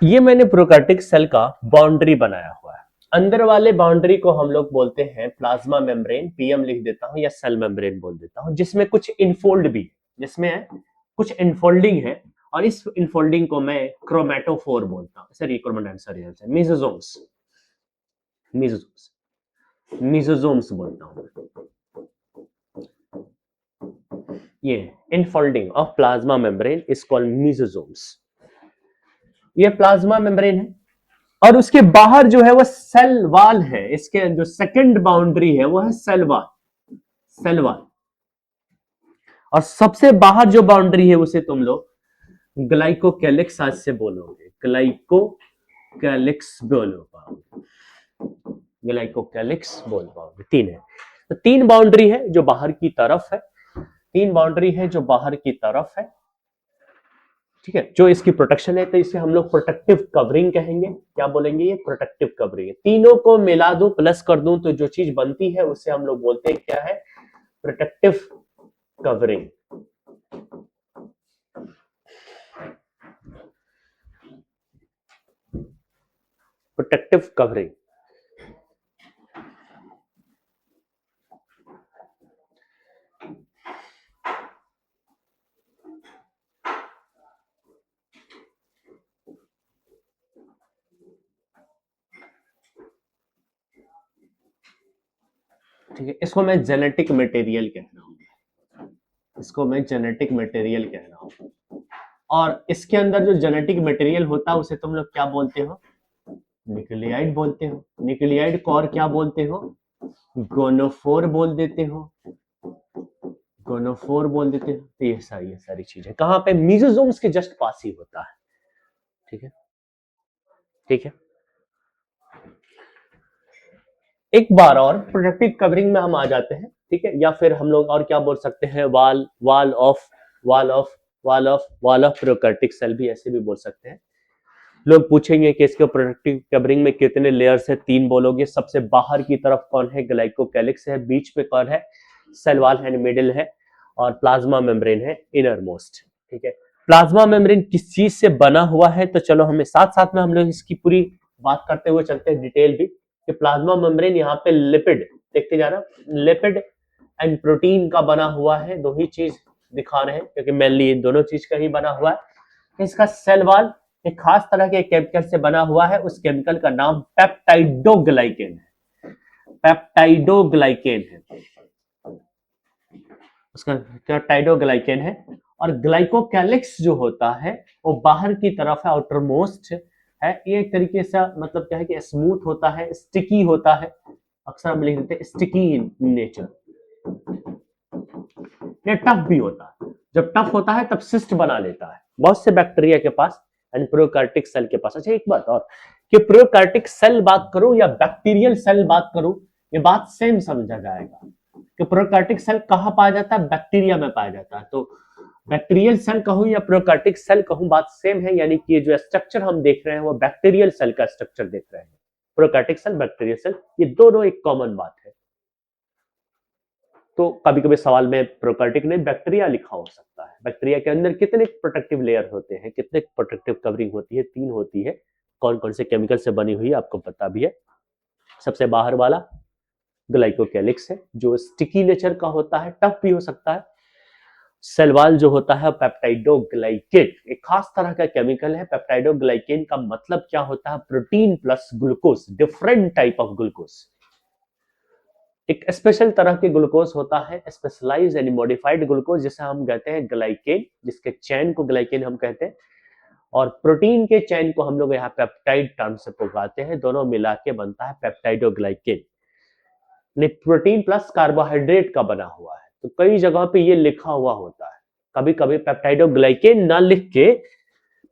ये मैंने प्रोकार्टिक सेल का बाउंड्री बनाया हुआ है। अंदर वाले बाउंड्री को हम लोग बोलते हैं प्लाज्मा मेम्ब्रेन, पीएम लिख देता हूं, या सेल मेम्ब्रेन बोल देता हूं, जिसमें कुछ इनफोल्ड भी, जिसमें कुछ इनफोल्डिंग है, और इस इनफोल्डिंग को मैं क्रोमेटोफोर बोलता हूं। सर ये क्रोमेटोफोर, मेसोसोम्स, मेसोसोम्स, मेसोसोम्स बोलता हूं। ये infolding of plasma membrane is called मेसोसोम्स। ये प्लाज्मा मेम्ब्रेन है, और उसके बाहर जो है वो सेल वॉल है। इसके जो सेकंड बाउंड्री है वो है सेल वॉल, सेल वॉल। और सबसे बाहर जो बाउंड्री है उसे तुम लोग ग्लाइकोकैलिक्स आज से बोलोगे, ग्लाइकोकैलिक्स बोलो पाओगे, ग्लाइकोकैलिक्स बोल पाओगे। तीन है, तो तीन बाउंड्री है जो बाहर की तरफ है, तीन बाउंड्री है जो बाहर की तरफ है, ठीक है, जो इसकी प्रोटेक्शन है, तो इसे हम लोग प्रोटेक्टिव कवरिंग कहेंगे। क्या बोलेंगे? ये प्रोटेक्टिव कवरिंग। तीनों को मिला दूं, प्लस कर दूं, तो जो चीज बनती है उसे हम लोग बोलते हैं क्या है? Protective covering. Protective covering. ठीक है, इसको मैं जेनेटिक मटेरियल कह रहा हूं, इसको मैं जेनेटिक मटेरियल कह रहा हूं। और इसके अंदर जो जेनेटिक मटेरियल होता है उसे तुम लोग क्या बोलते हो? न्यूक्लियाइड बोलते हो। न्यूक्लियाइड को और क्या बोलते हो? गोनोफोर बोल देते हो, गोनोफोर बोल देते हो। तो ये सारी चीजें कहां पे? मेसोसोम्स के जस्ट पास ही होता है। ठीक है, ठीक है। एक बार और प्रोटेक्टिव कवरिंग में हम आ जाते हैं, ठीक है, या फिर हम लोग और क्या बोल सकते हैं? वॉल ऑफ प्रोकार्टिक सेल भी ऐसे भी बोल सकते हैं। लोग पूछेंगे कि इसके प्रोटेक्टिव कवरिंग में कितने लेयर्स है? 3 बोलोगे। सबसे बाहर की तरफ कौन है? ग्लाइकोकैलिक्स है। बीच पे कौन है? सेल वॉल है, मिडिल है, और प्लाज्मा मेम्ब्रेन है इनर मोस्ट। ठीक है, प्लाज्मा मेम्ब्रेन किस चीज से बना हुआ है? तो चलो हमें साथ साथ में हम लोग इसकी पूरी बात करते हुए चलते हैं, डिटेल भी, कि प्लाज्मा मेम्ब्रेन यहाँ पे लिपिड, देखते जाना, लिपिड एंड प्रोटीन का बना हुआ है। दो ही चीज दिखा रहे हैं क्योंकि मेनली इन दोनों चीज का ही बना हुआ है। इसका सेल वॉल एक खास तरह के केमिकल से बना हुआ है, उस केमिकल का नाम पेप्टाइडोग्लाइकेन है, पेप्टाइडोग्लाइकेन है, उसका पेप्टाइडोग्लाइकेन है। और ग्लाइकोकैलिक्स जो होता है वो बाहर की तरफ है, आउटर मोस्ट है। ये एक तरीके से मतलब क्या है कि स्मूथ होता है, स्टिकी होता है, अक्सर हम लिख देते हैं स्टिकी इन नेचर। ये टफ भी होता है, जब टफ होता है तब सिस्ट बना लेता है बहुत से बैक्टीरिया के पास एंड प्रोकार्टिक सेल के पास। अच्छा एक बात और, कि प्रोकार्टिक सेल बात करूं या बैक्टीरियल सेल बात करूं, ये बात सेम समझा जाएगा कि प्रोकार्टिक सेल कहां पाया जाता है? बैक्टीरिया में पाया जाता है। तो बैक्टीरियल सेल कहूं या प्रोकार्टिक सेल कहूं, बात सेम है, यानी कि ये जो स्ट्रक्चर हम देख रहे हैं वो बैक्टीरियल सेल का स्ट्रक्चर देख रहे हैं। प्रोकार्टिक सेल, बैक्टीरियल सेल, ये दोनों एक कॉमन बात है। तो कभी कभी सवाल में प्रोकार्टिक नहीं बैक्टीरिया लिखा हो सकता है। बैक्टीरिया के अंदर कितने प्रोटेक्टिव लेयर होते हैं, कितने प्रोटेक्टिव कवरिंग होती है? 3 होती है। कौन कौन से केमिकल से बनी हुई है आपको पता भी है। सबसे बाहर वाला ग्लाइकोकैलिक्स है, जो स्टिकी नेचर का होता है, टफ भी हो सकता है। सेल वॉल जो होता है पेप्टाइडोग्लाइकेन, एक खास तरह का केमिकल है। पेप्टाइडोग्लाइकेन का मतलब क्या होता है? Protein plus glucose, different type of glucose. एक स्पेशल तरह के ग्लूकोज होता है, स्पेशलाइज्ड एंड मॉडिफाइड ग्लूकोज, जिसे हम कहते हैं ग्लाइकेन, जिसके चैन को ग्लाइकेन हम कहते हैं, और प्रोटीन के चैन को हम लोग यहाँ पेप्टाइड टर्म से पुकारते हैं। दोनों मिला के बनता है पेप्टाइडोग्लाइकेन। प्रोटीन प्लस कार्बोहाइड्रेट का बना हुआ है, तो कई जगह पे ये लिखा हुआ होता है। कभी कभी पेप्टाइडोग्लाइकेन ना लिख के,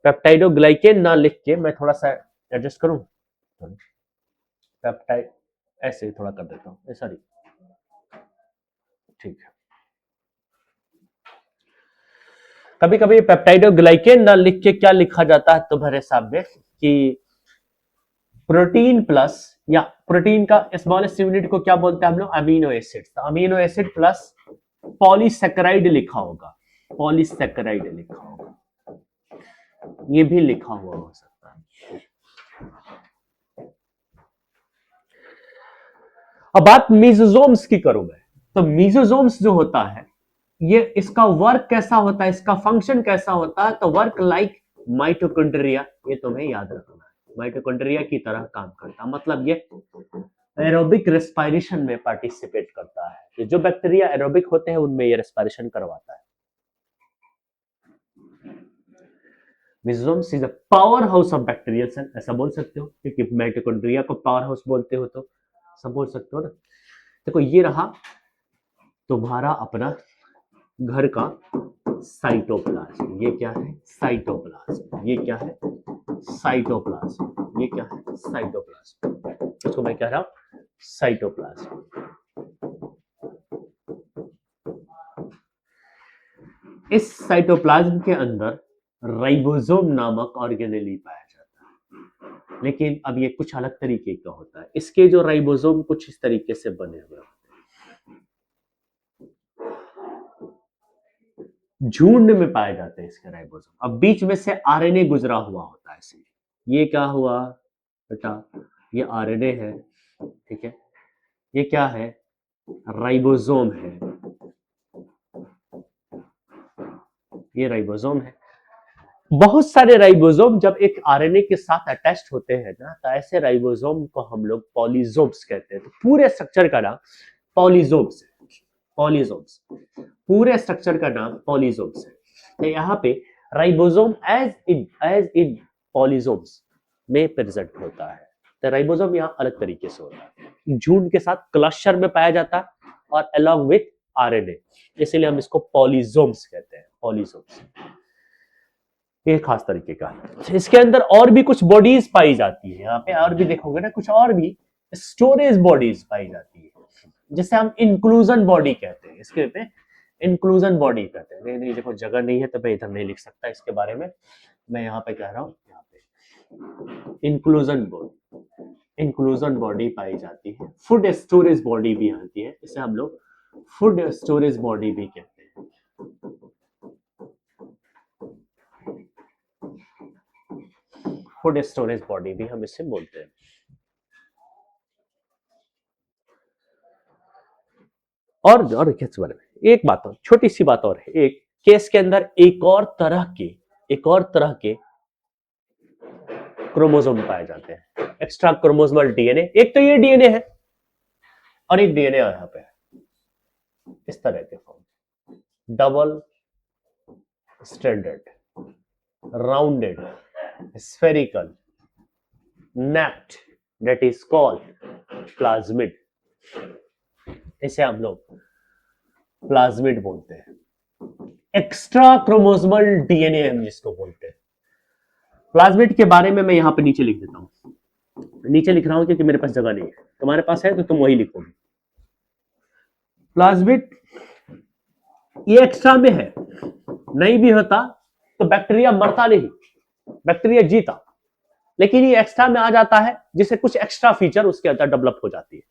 पेप्टाइडोग्लाइकेन ना लिख के, मैं थोड़ा सा एडजस्ट करूं, पेप्टाइड ऐसे ही थोड़ा कर देता हूं, सॉरी, ठीक है। कभी कभी पेप्टाइडोग्लाइकेन ना लिख के क्या लिखा जाता है तुम्हारे सामने कि प्रोटीन प्लस, या प्रोटीन का स्मॉलेस्ट यूनिट को क्या बोलते हैं हम लोग? Amino acid. Amino acid plus polysaccharide लिखा होगा, पॉलीसेकेराइड लिखा होगा, ये भी लिखा हुआ हो सकता है। अब बात मीजोजोम्स की करूं मैं, तो मीजोजोम्स जो होता है, ये इसका वर्क कैसा होता है, इसका फंक्शन कैसा होता है? तो वर्क लाइक माइटोकॉन्ड्रिया, ये तुम्हें याद रखना है, माइटोकॉन्ड्रिया की तरह काम करता है। मतलब ये एरोबिक रेस्पिरेशन में पार्टिसिपेट करता है। जो बैक्टीरिया एरोबिक होते हैं उनमें ये रेस्पिरेशन करवाता है। Mesosomes is a power house of bacterial cell, ऐसा बोल सकते हो, क्योंकि माइटोकॉन्ड्रिया को पावर हाउस बोलते हो तो सब बोल सकते हो ना। देखो ये रहा तुम्हारा अपना घर का साइटोप्लाज्म। ये क्या है? साइटोप्लाज्म। ये क्या है? साइटोप्लाज्म। ये क्या है? साइटोप्लाज्म। इसको मैं कह रहा हूं साइटोप्लाज्म। इस साइटोप्लाज्म के अंदर राइबोसोम नामक ऑर्गेनेली पाया जाता है, लेकिन अब ये कुछ अलग तरीके का होता है। इसके जो राइबोसोम कुछ इस तरीके से बने हुए होते हैं, झुंड में पाए जाते हैं इसके राइबोसोम। अब बीच में से आरएनए गुजरा हुआ होता है, इसलिए ये क्या हुआ बेटा? ये आरएनए है, ठीक है। ये क्या है? राइबोसोम है, ये राइबोसोम है। बहुत सारे राइबोसोम जब एक आरएनए के साथ अटैच्ड होते हैं ना, तो ऐसे राइबोसोम को हम लोग पॉलीजोम्स कहते हैं। तो पूरे स्ट्रक्चर का नाम पॉलीजोम्स है, पॉलीजोम्स, पूरे स्ट्रक्चर का नाम पॉलीजोम्स है। तो यहाँ पे राइबोसोम एज इन पॉलीजोम्स में प्रेजेंट होता है। तो राइबोसोम यहाँ अलग तरीके से होता है, झुंड के साथ क्लस्टर में पाया जाता है और अलॉन्ग विथ आरएनए, इसीलिए हम इसको पॉलीजोम्स कहते हैं, पॉलीजोम्स। ये खास तरीके का। इसके अंदर और भी कुछ बॉडीज पाई जाती है, यहाँ पे और भी देखोगे ना, कुछ और भी स्टोरेज बॉडीज पाई जाती है, जिसे हम इंक्लूजन बॉडी कहते हैं। इसके पे इंक्लूजन बॉडी कहते हैं। नहीं नहीं देखो जगह नहीं है तो मैं इधर नहीं लिख सकता इसके बारे में, मैं यहाँ पे कह रहा हूँ, यहाँ पे इंक्लूजन बॉडी, इंक्लूजन बॉडी पाई जाती है। फूड स्टोरेज बॉडी भी आती है, इसे हम लोग फूड स्टोरेज बॉडी भी कहते हैं। फूड स्टोरेज बॉडी भी हम इसे बोलते हैं। और किस बारे में एक बात और, छोटी सी बात और है, एक केस के अंदर एक और तरह के क्रोमोसोम पाए जाते हैं, एक्स्ट्रा क्रोमोसोमल डीएनए। एक तो ये डीएनए है और एक डीएनए यहाँ पे है, इस तरह के form, double stranded, rounded, spherical, napped, that is called plasmid। इसे हम लोग प्लाज्मिड बोलते हैं। एक्स्ट्रा क्रोमोसोमल डीएनए हम जिसको बोलते हैं। प्लाज्मिड के बारे में मैं यहां पे नीचे लिख देता हूं, नीचे लिख रहा हूं क्योंकि मेरे पास जगह नहीं है, तुम्हारे पास है तो तुम वही लिखोगे। प्लाज्मिड ये एक्स्ट्रा में है, नहीं भी होता तो बैक्टीरिया मरता नहीं, बैक्टीरिया जीता, लेकिन ये एक्स्ट्रा में आ जाता है जिससे कुछ एक्स्ट्रा फीचर उसके अंदर डेवलप हो जाती है।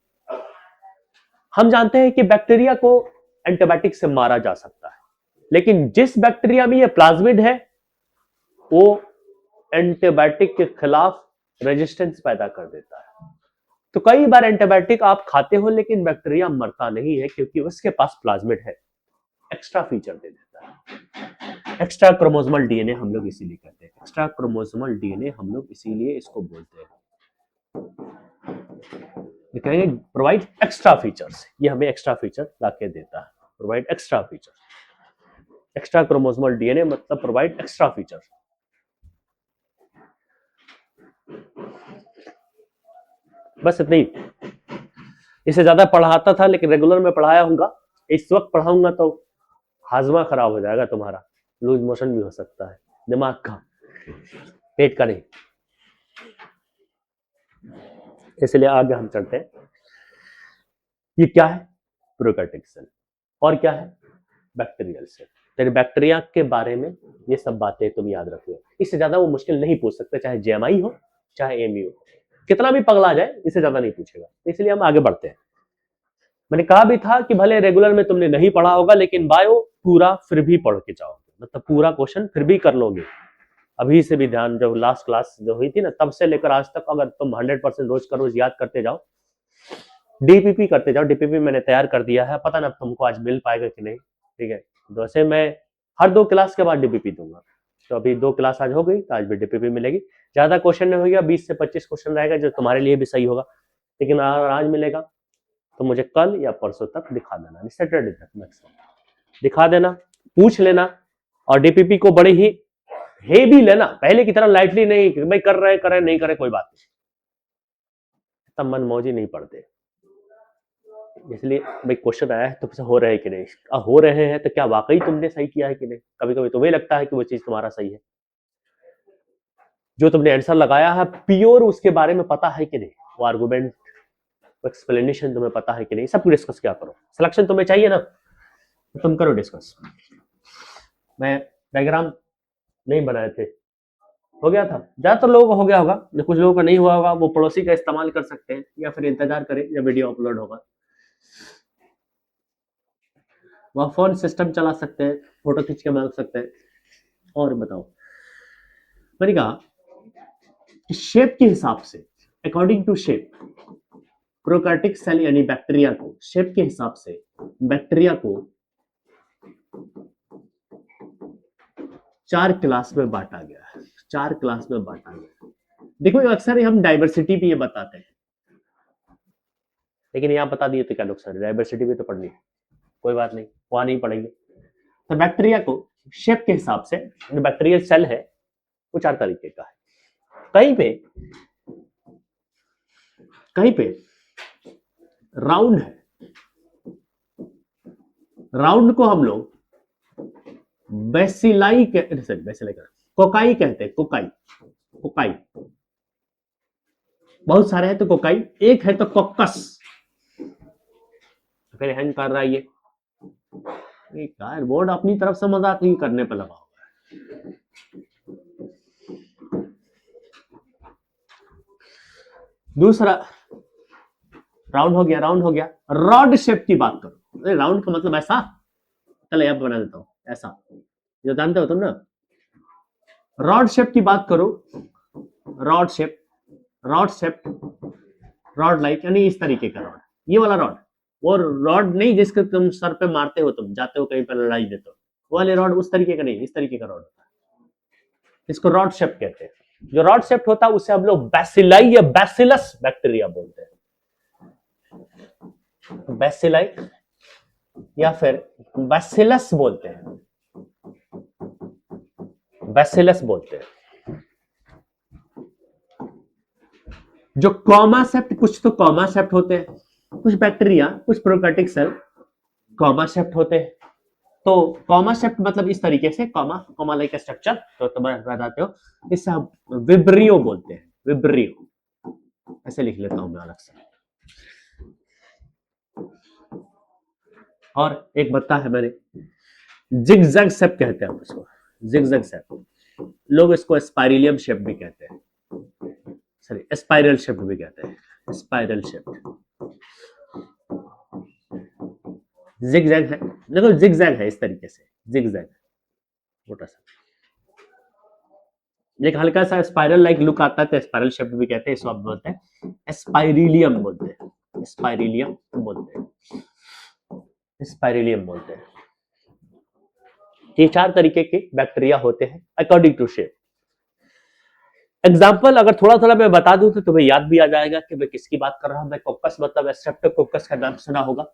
हम जानते हैं कि बैक्टीरिया को एंटीबायोटिक से मारा जा सकता है, लेकिन जिस बैक्टीरिया में ये प्लाज्मिड है वो एंटीबायोटिक के खिलाफ रेजिस्टेंस पैदा कर देता है। तो कई बार एंटीबायोटिक आप खाते हो लेकिन बैक्टीरिया मरता नहीं है, क्योंकि उसके पास प्लाज्मिड है, एक्स्ट्रा फीचर दे देता है। होता है। एक्स्ट्रा क्रोमोसोमल डीएनए हम लोग इसीलिए कहते हैं, एक्स्ट्रा क्रोमोसोमल डीएनए हम लोग इसीलिए इसको बोलते हैं। ये कहेंगे प्रोवाइड एक्स्ट्रा फीचर्स, ये हमें एक्स्ट्रा फीचर लाके देता है, provide extra feature. Extra chromosomal DNA मतलब प्रोवाइड एक्स्ट्रा फीचर। बस इतनी, इससे ज्यादा पढ़ाता था लेकिन रेगुलर में पढ़ाया हूँगा, इस वक्त पढ़ाऊंगा तो हाजमा खराब हो जाएगा तुम्हारा, लूज मोशन भी हो सकता है, दिमाग का, पेट का नहीं। इसलिए आगे हम चलते हैं। ये क्या है? Prokaryotic cell. और क्या है? Bacterial cell. तेरे बैक्टीरिया के बारे में ये सब बातें तुम याद रखो, इससे ज्यादा वो मुश्किल नहीं पूछ सकते, चाहे जेएमआई हो चाहे एमयू हो, कितना भी पगला जाए इससे ज्यादा नहीं पूछेगा। इसलिए हम आगे बढ़ते हैं। मैंने कहा भी था कि भले रेगुलर में तुमने नहीं पढ़ा होगा लेकिन बायो पूरा फिर भी पढ़ के जाओगे, मतलब पूरा क्वेश्चन फिर भी कर लोगे। अभी से भी ध्यान, जब लास्ट क्लास जो हुई थी ना तब से लेकर आज तक अगर तुम 100% रोज का रोज याद करते जाओ, डीपीपी करते जाओ। डीपीपी मैंने तैयार कर दिया है, पता ना तुमको आज मिल पाएगा कि नहीं, ठीक है। वैसे मैं हर 2 क्लास के बाद डीपीपी दूंगा, तो अभी 2 क्लास आज हो गई तो आज भी डीपीपी मिलेगी। ज्यादा क्वेश्चन नहीं होगा, 20 से 25 क्वेश्चन रहेगा जो तुम्हारे लिए भी सही होगा, लेकिन अगर आज मिलेगा तो मुझे कल या परसों तक दिखा देना, सैटरडे तक मैक्सिमम दिखा देना, पूछ लेना। और डीपीपी को बड़े ही हेवी लेना, पहले की तरह लाइटली नहीं कि भाई कर रहे नहीं करे कोई बात नहीं, तब मन मौजी नहीं पड़ते। इसलिए भाई क्वेश्चन आया है तो फिर हो रहे हैं कि नहीं, हो रहे हैं तो क्या वाकई तुमने सही किया है कि नहीं। कभी कभी तुम्हें लगता है कि वो चीज तुम्हारा सही है, जो तुमने आंसर लगाया है प्योर उसके बारे में पता है कि नहीं, वो आर्गुमेंट एक्सप्लेनेशन तुम्हें पता है कि नहीं, सब डिस्कस क्या करो। सिलेक्शन तुम्हें चाहिए ना, तो तुम करो डिस्कस। मैं डायग्राम नहीं बनाए थे, हो गया था, ज्यादातर लोगों का हो गया होगा, कुछ लोगों का नहीं हुआ होगा, वो पड़ोसी का इस्तेमाल कर सकते हैं या फिर इंतजार करें जब वीडियो अपलोड होगा। वह फोन सिस्टम चला सकते हैं, फोटो खींच के मांग सकते हैं। और बताओ, मैंने कहा शेप के हिसाब से, according to shape, prokaryotic cell यानी बैक्टीरिया को शेप के हिसाब से बैक्टीरिया को 4 क्लास में बांटा गया है, 4 क्लास में बांटा गया। देखो अक्सर हम डाइवर्सिटी भी ये बताते हैं, लेकिन यहाँ बता दिए तो क्या नुकसान है, डाइवर्सिटी भी तो पढ़नी है, कोई बात नहीं, वहां नहीं पढ़ेंगे। तो बैक्टीरिया को शेप के हिसाब से, जो बैक्टीरियल सेल है वो 4 तरीके का है। कहीं पे राउंड है, राउंड को हम लोग कोकाई कहते हैं, कोकाई बहुत सारे हैं तो कोकाई, एक है तो कोक्कस। फिर हैंग कर रहा है ये यार, बोर्ड अपनी तरफ से मजाक नहीं करने पर लगा हुआ है। दूसरा राउंड हो गया, रॉड शेप की बात करो। राउंड का मतलब ऐसा, चलो यहाँ बना देता हूं ऐसा, जो जानते हो तुम ना। रॉड शेप की बात करो, रॉड शेप, रॉड लाइक यानी इस तरीके का रॉड, ये वाला रॉड, वो रॉड नहीं जिसके तुम सर पे मारते हो, तुम जाते हो कहीं पर लड़ाई देते हो, वो वाले रॉड उस तरीके का नहीं, इस तरीके का रॉड होता है, इसको रॉड शेप कहते हैं। जो रॉड शेप होता है उसे हम लोग बैसिलाई या बैसिलस बैक्टीरिया बोलते हैं, बैसिलाई या फिर बैसिलस बोलते हैं, बैसिलस बोलते हैं। जो कॉमा सेप्ट, कुछ तो कॉमा सेप्ट होते हैं, कुछ बैक्टीरिया, कुछ प्रोकैरियोटिक सेल कॉमा सेप्ट होते हैं। तो कॉमा सेप्ट मतलब इस तरीके से, कॉमा लाइक स्ट्रक्चर, तो तुम बताते हो, इसे हम विब्रियो बोलते हैं, विब्रियो, ऐसे लिख लेता हूं मैं अलग से। और एक बता है मैंने, जिगजैग शेप कहते हैं उसको, जिगजैग शेप, लोग इसको स्पाइरलियम शेप भी कहते हैं, सॉरी स्पाइरल शेप भी कहते हैं, स्पाइरल शेप। जिगजैग है, देखो जिगजैग है इस तरीके से, जिगजैग मोटा सा, एक हल्का सा स्पाइरल लाइक लुक आता है तो स्पाइरल शेप भी कहते हैं, इसको आप बोलते हैं स्पाइरिलियम बोलते हैं, स्पाइरिलियम बोलते हैं, स्पाइरिलियम बोलते हैं। ये 4 तरीके के बैक्टीरिया होते हैं अकॉर्डिंग टू शेप। एग्जाम्पल अगर थोड़ा थोड़ा मैं बता दूं तो तुम्हें याद भी आ जाएगा कि मैं किसकी बात कर रहा हूं। मैं कोकस मतलब स्ट्रेप्टोकोकस का नाम सुना होगा।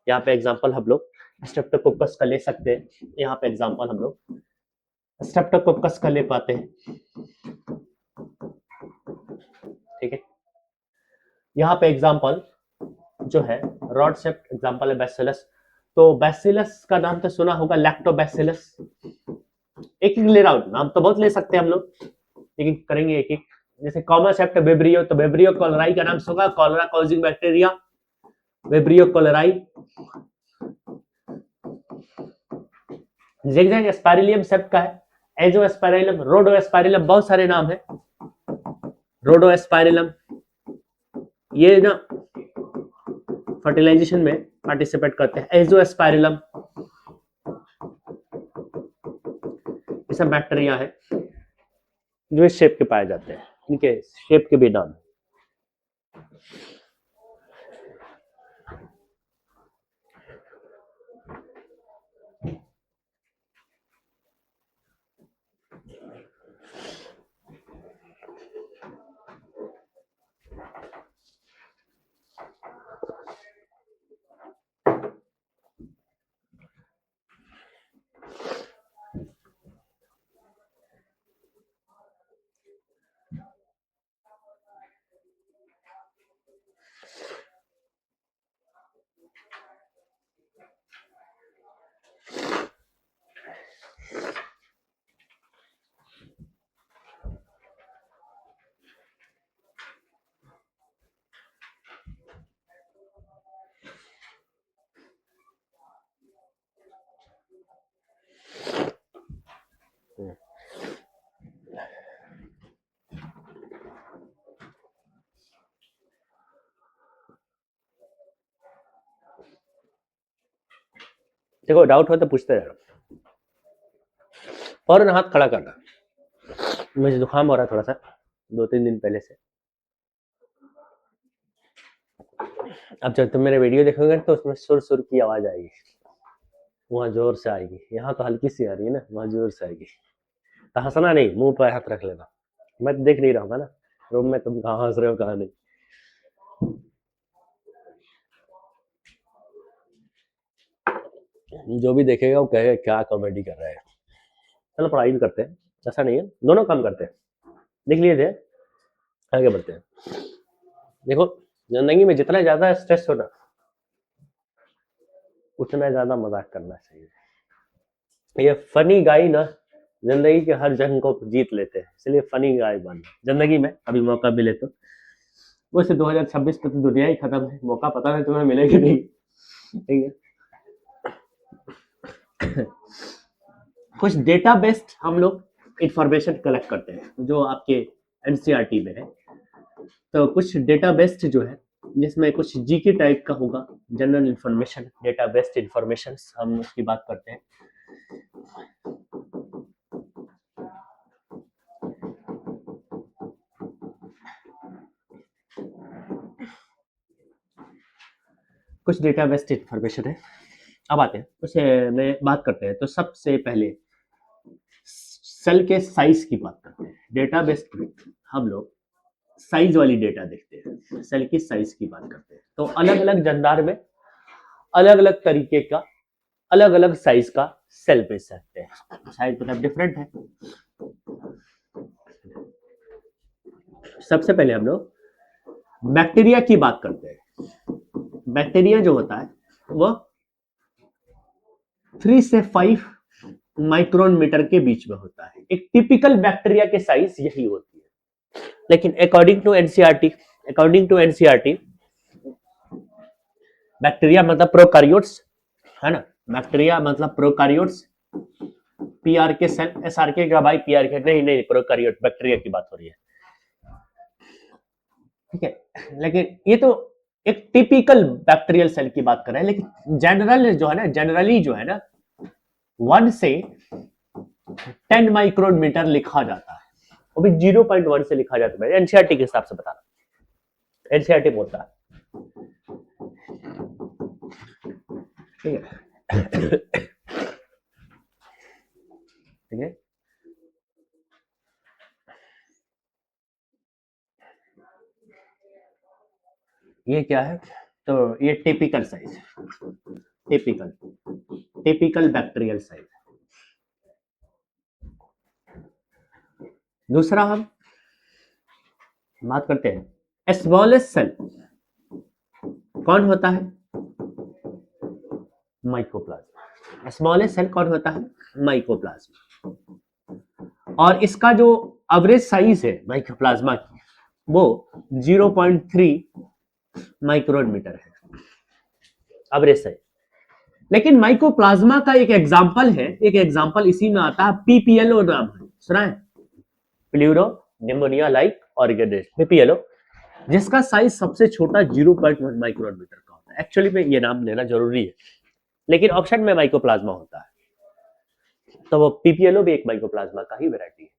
यहाँ पे एग्जाम्पल हम लोग स्ट्रेप्टोकोकस का ले सकते हैं। यहाँ पे एग्जाम्पल हम लोग स्ट्रेप्टोकोकस का ले पाते हैं, ठीक है। यहाँ पे एग्जाम्पल जो है रॉड शेप्ड एग्जाम्पल है बैसिलस। तो बैसिलस का नाम तो सुना होगा, लैक्टोबैसिलस। एक एक ले रहा हूं, नाम तो बहुत ले सकते हैं हम लोग, लेकिन करेंगे एक एक। जैसे कॉमन सेप्ट वेब्रियो, तो वेब्रियो कोलेराई का नाम सुना, cholera causing bacteria Vibrio cholerae. Zigzag spirillum सेप्ट का है, एजो एस्पाइरिलम, रोडो एस्पाइरिलम, बहुत सारे नाम है। रोडो एस्पाइरिलम ये ना फर्टिलाइजेशन में पार्टिसिपेट करते हैं। एजो एस्पाइरिलम, ये सब बैक्टीरिया है जो इस शेप के पाए जाते हैं, इनके शेप के भी नाम। देखो डाउट हो तो पूछते रहना, फौरन हाथ खड़ा करना। मुझे जुकाम हो रहा है थोड़ा सा 2-3 दिन पहले से। अब जब तुम मेरे वीडियो देखोगे तो उसमें सुर सुर की आवाज आएगी, वहां जोर से आएगी। यहाँ तो हल्की सी आ रही है ना, वहां जोर से आएगी। तो हंसना नहीं, मुंह पर हाथ रख लेना। मैं देख नहीं रहा हूँ ना रूम में, तुम कहाँ हंस रहे हो कहाँ नहीं। जो भी देखेगा वो कहेगा क्या कॉमेडी कर रहा है। चलो पढ़ाई भी करते हैं, ऐसा नहीं है, दोनों काम करते हैं। देख लिए थे, आगे बढ़ते हैं। देखो जिंदगी में जितना ज्यादा स्ट्रेस हो ना, उतना ज्यादा मजाक करना चाहिए। ये फनी गाय ना जिंदगी के हर जंग को जीत लेते हैं, इसलिए फनी गाय बनना जिंदगी में अभी मौका मिले तो। वैसे 2026 में तो दुनिया ही खत्म है, मौका पता नहीं तुम्हें मिलेगी नहीं, ठीक है। कुछ डेटा बेस्ड हम लोग इंफॉर्मेशन कलेक्ट करते हैं जो आपके एनसीईआरटी में है। तो कुछ डेटा बेस्ड जो है जिसमें कुछ जीके टाइप का होगा, general information, data based information, हम उसकी बात करते हैं। कुछ डेटा बेस्ड इंफॉर्मेशन है। अब आते हैं उसे में बात करते हैं। तो सबसे पहले सेल के साइज की बात करते हैं। डेटा बेस्ड में हम लोग साइज वाली डेटा देखते हैं, सेल की साइज की बात करते हैं। तो अलग अलग जंदार में अलग अलग तरीके का अलग अलग साइज का सेल बेस सकते हैं। साइज मतलब डिफरेंट है। सबसे पहले हम लोग बैक्टीरिया की बात करते हैं। बैक्टीरिया जो होता है वो 3 से 5 माइक्रोन मीटर के बीच में होता है। एक टिपिकल बैक्टीरिया के साइज यही होती है। लेकिन अकॉर्डिंग टू एनसीईआरटी बैक्टीरिया मतलब प्रोकारियोट्स है ना, बैक्टीरिया मतलब प्रोकारियोट्स, पीआर के सेल, एसआर के का भाई पीआर के नहीं प्रोकारियोट बैक्टीरिया की बात हो रही है, ठीक है। लेकिन ये तो एक टिपिकल बैक्टीरियल सेल की बात कर रहे हैं। लेकिन जनरल जो है ना, जनरली जो है ना 1 से 10 माइक्रोन मीटर लिखा जाता है, वो भी 0.1 से लिखा जाता है। एनसीईआरटी के हिसाब से बता रहा, एनसीईआरटी बोलता है, ठीक है। ठीक है। ये क्या है, तो ये typical size, typical bacterial size. दूसरा हम बात करते हैं स्मॉलेस्ट सेल कौन होता है, माइकोप्लाज्मा। स्मॉलेस्ट सेल कौन होता है, माइकोप्लाज्मा। और इसका जो एवरेज साइज है माइकोप्लाज्मा की वो 0.3 माइक्रोन मीटर है, एवरेज साइज। लेकिन माइकोप्लाज्मा का एक एग्जांपल है, एक एग्जांपल इसी में आता है, पीपीएलओ नाम है, सुना है, pleuro pneumonia like organism, PPLO, जिसका साइज सबसे छोटा 0.1 माइक्रोन मीटर का होता है। एक्चुअली में ये नाम लेना जरूरी है, लेकिन ऑप्शन में माइकोप्लाज्मा होता है, तो वो पीपीएलओ भी एक माइकोप्लाज्मा का ही वैरायटी है।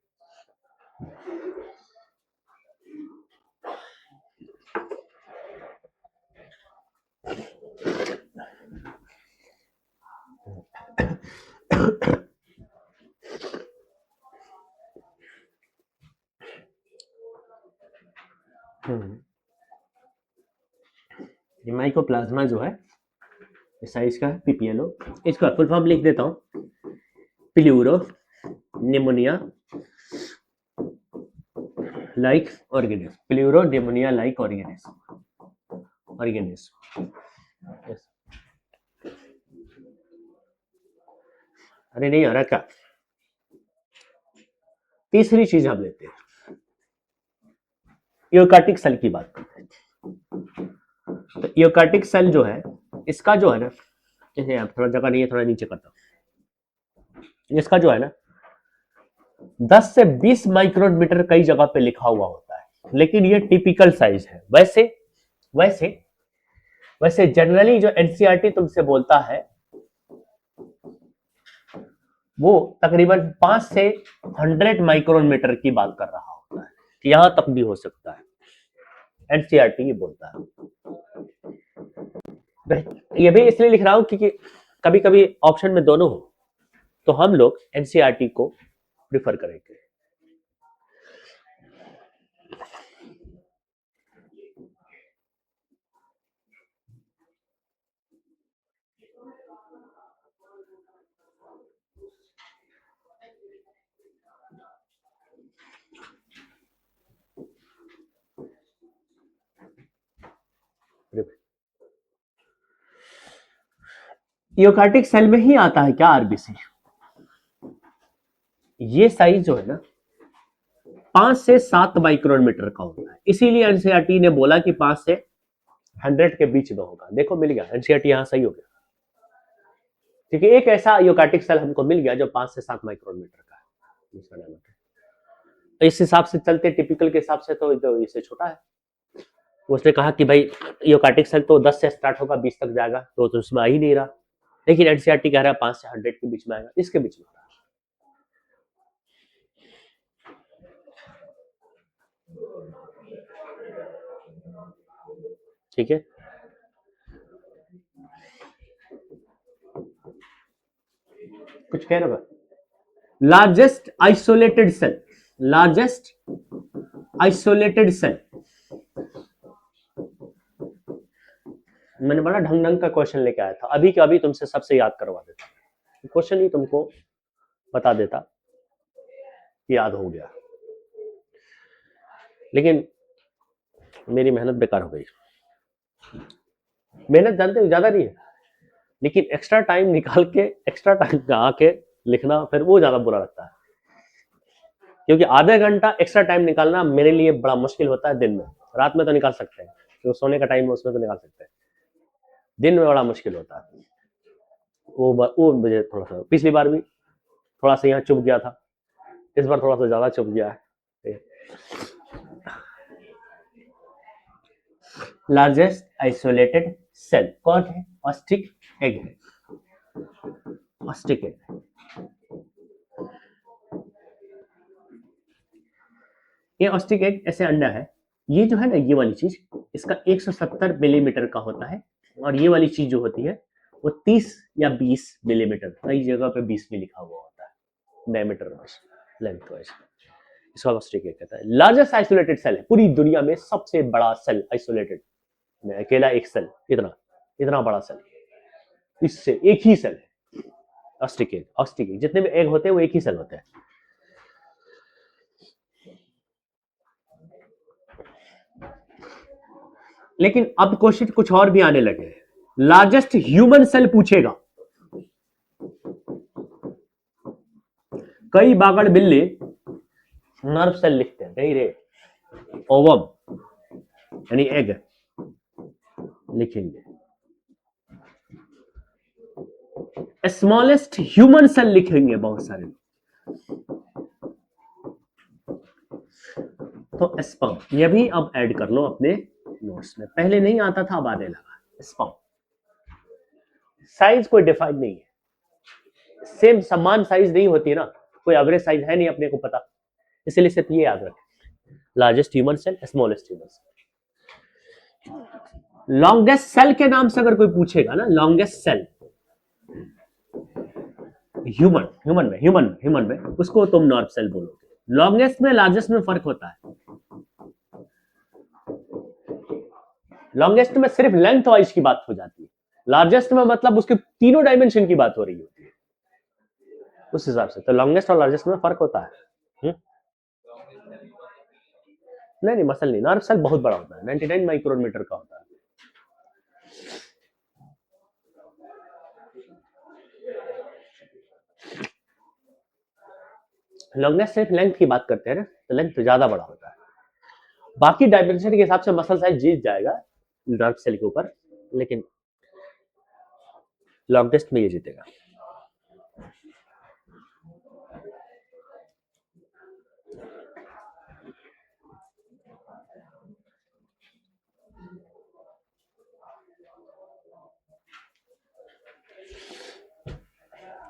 ये माइकोप्लाज्मा जो है साइज का है पीपीएलओ, इसका फुल फॉर्म लिख देता हूं, pleuro pneumonia like organism, pleuro pneumonia like organism, अरे नहीं आ रहा क्या। तीसरी चीज हम लेते हैं, यूकार्टिक सेल की बात करते हैं। तो यूकार्टिक सेल जो है, इसका जो है ना, इसे थोड़ा जगह नहीं है, थोड़ा नीचे करता हूं, इसका जो है ना 10 से 20 माइक्रोन मीटर कई जगह पे लिखा हुआ होता है, लेकिन ये टिपिकल साइज है। वैसे जनरली जो एनसीईआरटी तुमसे बोलता है वो तकरीबन 5 से 100 माइक्रोन मीटर की बात कर रहा होता है, यहां तक भी हो सकता है, एनसीईआरटी ये बोलता है। ये भी इसलिए लिख रहा हूं क्योंकि कभी कभी ऑप्शन में दोनों हो, तो हम लोग एनसीईआरटी को प्रिफर करेंगे। यूकार्टिक सेल में ही आता है क्या आरबीसी, ये साइज जो है ना 5 से 7 माइक्रोन मीटर का होता है, इसीलिए एनसीईआरटी ने बोला कि 5 से 100 के बीच में होगा। देखो मिल गया, एनसीईआरटी यहां सही हो गया, क्योंकि एक ऐसा यूकार्टिक सेल हमको मिल गया जो 5 से 7 माइक्रोन मीटर का है। तो इस हिसाब से चलते, टिपिकल के हिसाब से तो इससे छोटा है। उसने कहा कि भाई यूकार्टिक सेल तो 10 से स्टार्ट होगा 20 तक जाएगा, तो उसमें आ ही नहीं रहा, लेकिन एनसीईआरटी कह रहा है 5 से 100 के बीच में आएगा, इसके बीच में। ठीक है, कुछ कह रहा है। लार्जेस्ट आइसोलेटेड सेल, मैंने बड़ा ढंग ढंग का क्वेश्चन लेके आया था, अभी के अभी तुमसे सबसे याद करवा देता, क्वेश्चन ही तुमको बता देता, याद हो गया, लेकिन मेरी मेहनत बेकार हो गई। मेहनत जानते हो ज्यादा नहीं है, लेकिन एक्स्ट्रा टाइम निकाल के, एक्स्ट्रा टाइम आके लिखना, फिर वो ज्यादा बुरा लगता है, क्योंकि आधा घंटा एक्स्ट्रा टाइम निकालना मेरे लिए बड़ा मुश्किल होता है दिन में। रात में तो निकाल सकते हैं, जो सोने का टाइम है उसमें तो निकाल सकते हैं, दिन में बड़ा मुश्किल होता है। वो मुझे थोड़ा सा, पिछली बार भी थोड़ा सा यहाँ चुप गया था, इस बार थोड़ा सा ज्यादा चुप गया है। लार्जेस्ट आइसोलेटेड सेल कौन है, ऑस्टिक एग है, ऑस्टिक एग। ये ऑस्टिक एग ऐसे अंडा है, ये जो है ना, ये वाली चीज, इसका 170 मिलीमीटर का होता है, और ये वाली चीज जो होती है वो 30 या 20 मिलीमीटर, कई जगह पे 20 में लिखा हुआ होता है। डायमीटर वाइज, लेंथ वाइज, इसको ऑस्टिकेट कहता है। लार्जेस्ट आइसोलेटेड सेल है पूरी दुनिया में, सबसे बड़ा सेल आइसोलेटेड में, अकेला एक सेल, इतना इतना बड़ा सेल, इससे एक ही सेल है ऑस्टिकेट। ऑस्टिकेट जितने भी एग होते हैं वो एक ही सेल होते हैं। लेकिन अब क्वेश्चन कुछ और भी आने लगे हैं। लार्जेस्ट ह्यूमन सेल पूछेगा। कई बागड़ बिल्ली नर्व सेल लिखते हैं, नहीं रे, ओवम यानी एग लिखेंगे। स्मॉलेस्ट ह्यूमन सेल लिखेंगे बहुत सारे। तो स्पर्म, ये भी अब ऐड कर लो अपने नोट्स में, पहले नहीं आता था अब आने लगा। स्पर्म साइज कोई डिफाइंड नहीं है, सेम समान साइज नहीं होती है ना, कोई एवरेज साइज है नहीं अपने को पता, इसलिए सिर्फ ये याद रखें, largest human cell, smallest human cell. Longest cell के नाम से अगर कोई पूछेगा ना, लॉन्गेस्ट सेल ह्यूमन में उसको तुम नर्व सेल बोलोगे। लॉन्गेस्ट में लार्जेस्ट में फर्क होता है। लॉन्गेस्ट में सिर्फ लेंथ वाइज की बात हो जाती है, लार्जेस्ट में मतलब उसके तीनों डायमेंशन की बात हो रही होती है उस हिसाब से। तो लॉन्गेस्ट और लार्जेस्ट में फर्क होता है। नहीं मसल नहीं, नर्व सेल बहुत बड़ा होता है, 99 माइक्रोन मीटर का होता है। लॉन्गेस्ट सिर्फ लेंथ की बात करते हैं ना, तो लेंथ ज्यादा बड़ा होता है, बाकी डायमेंशन के हिसाब से मसल साइज जीत जाएगा नर्व सेल के ऊपर, लेकिन लॉन्गेस्ट में ये जीतेगा।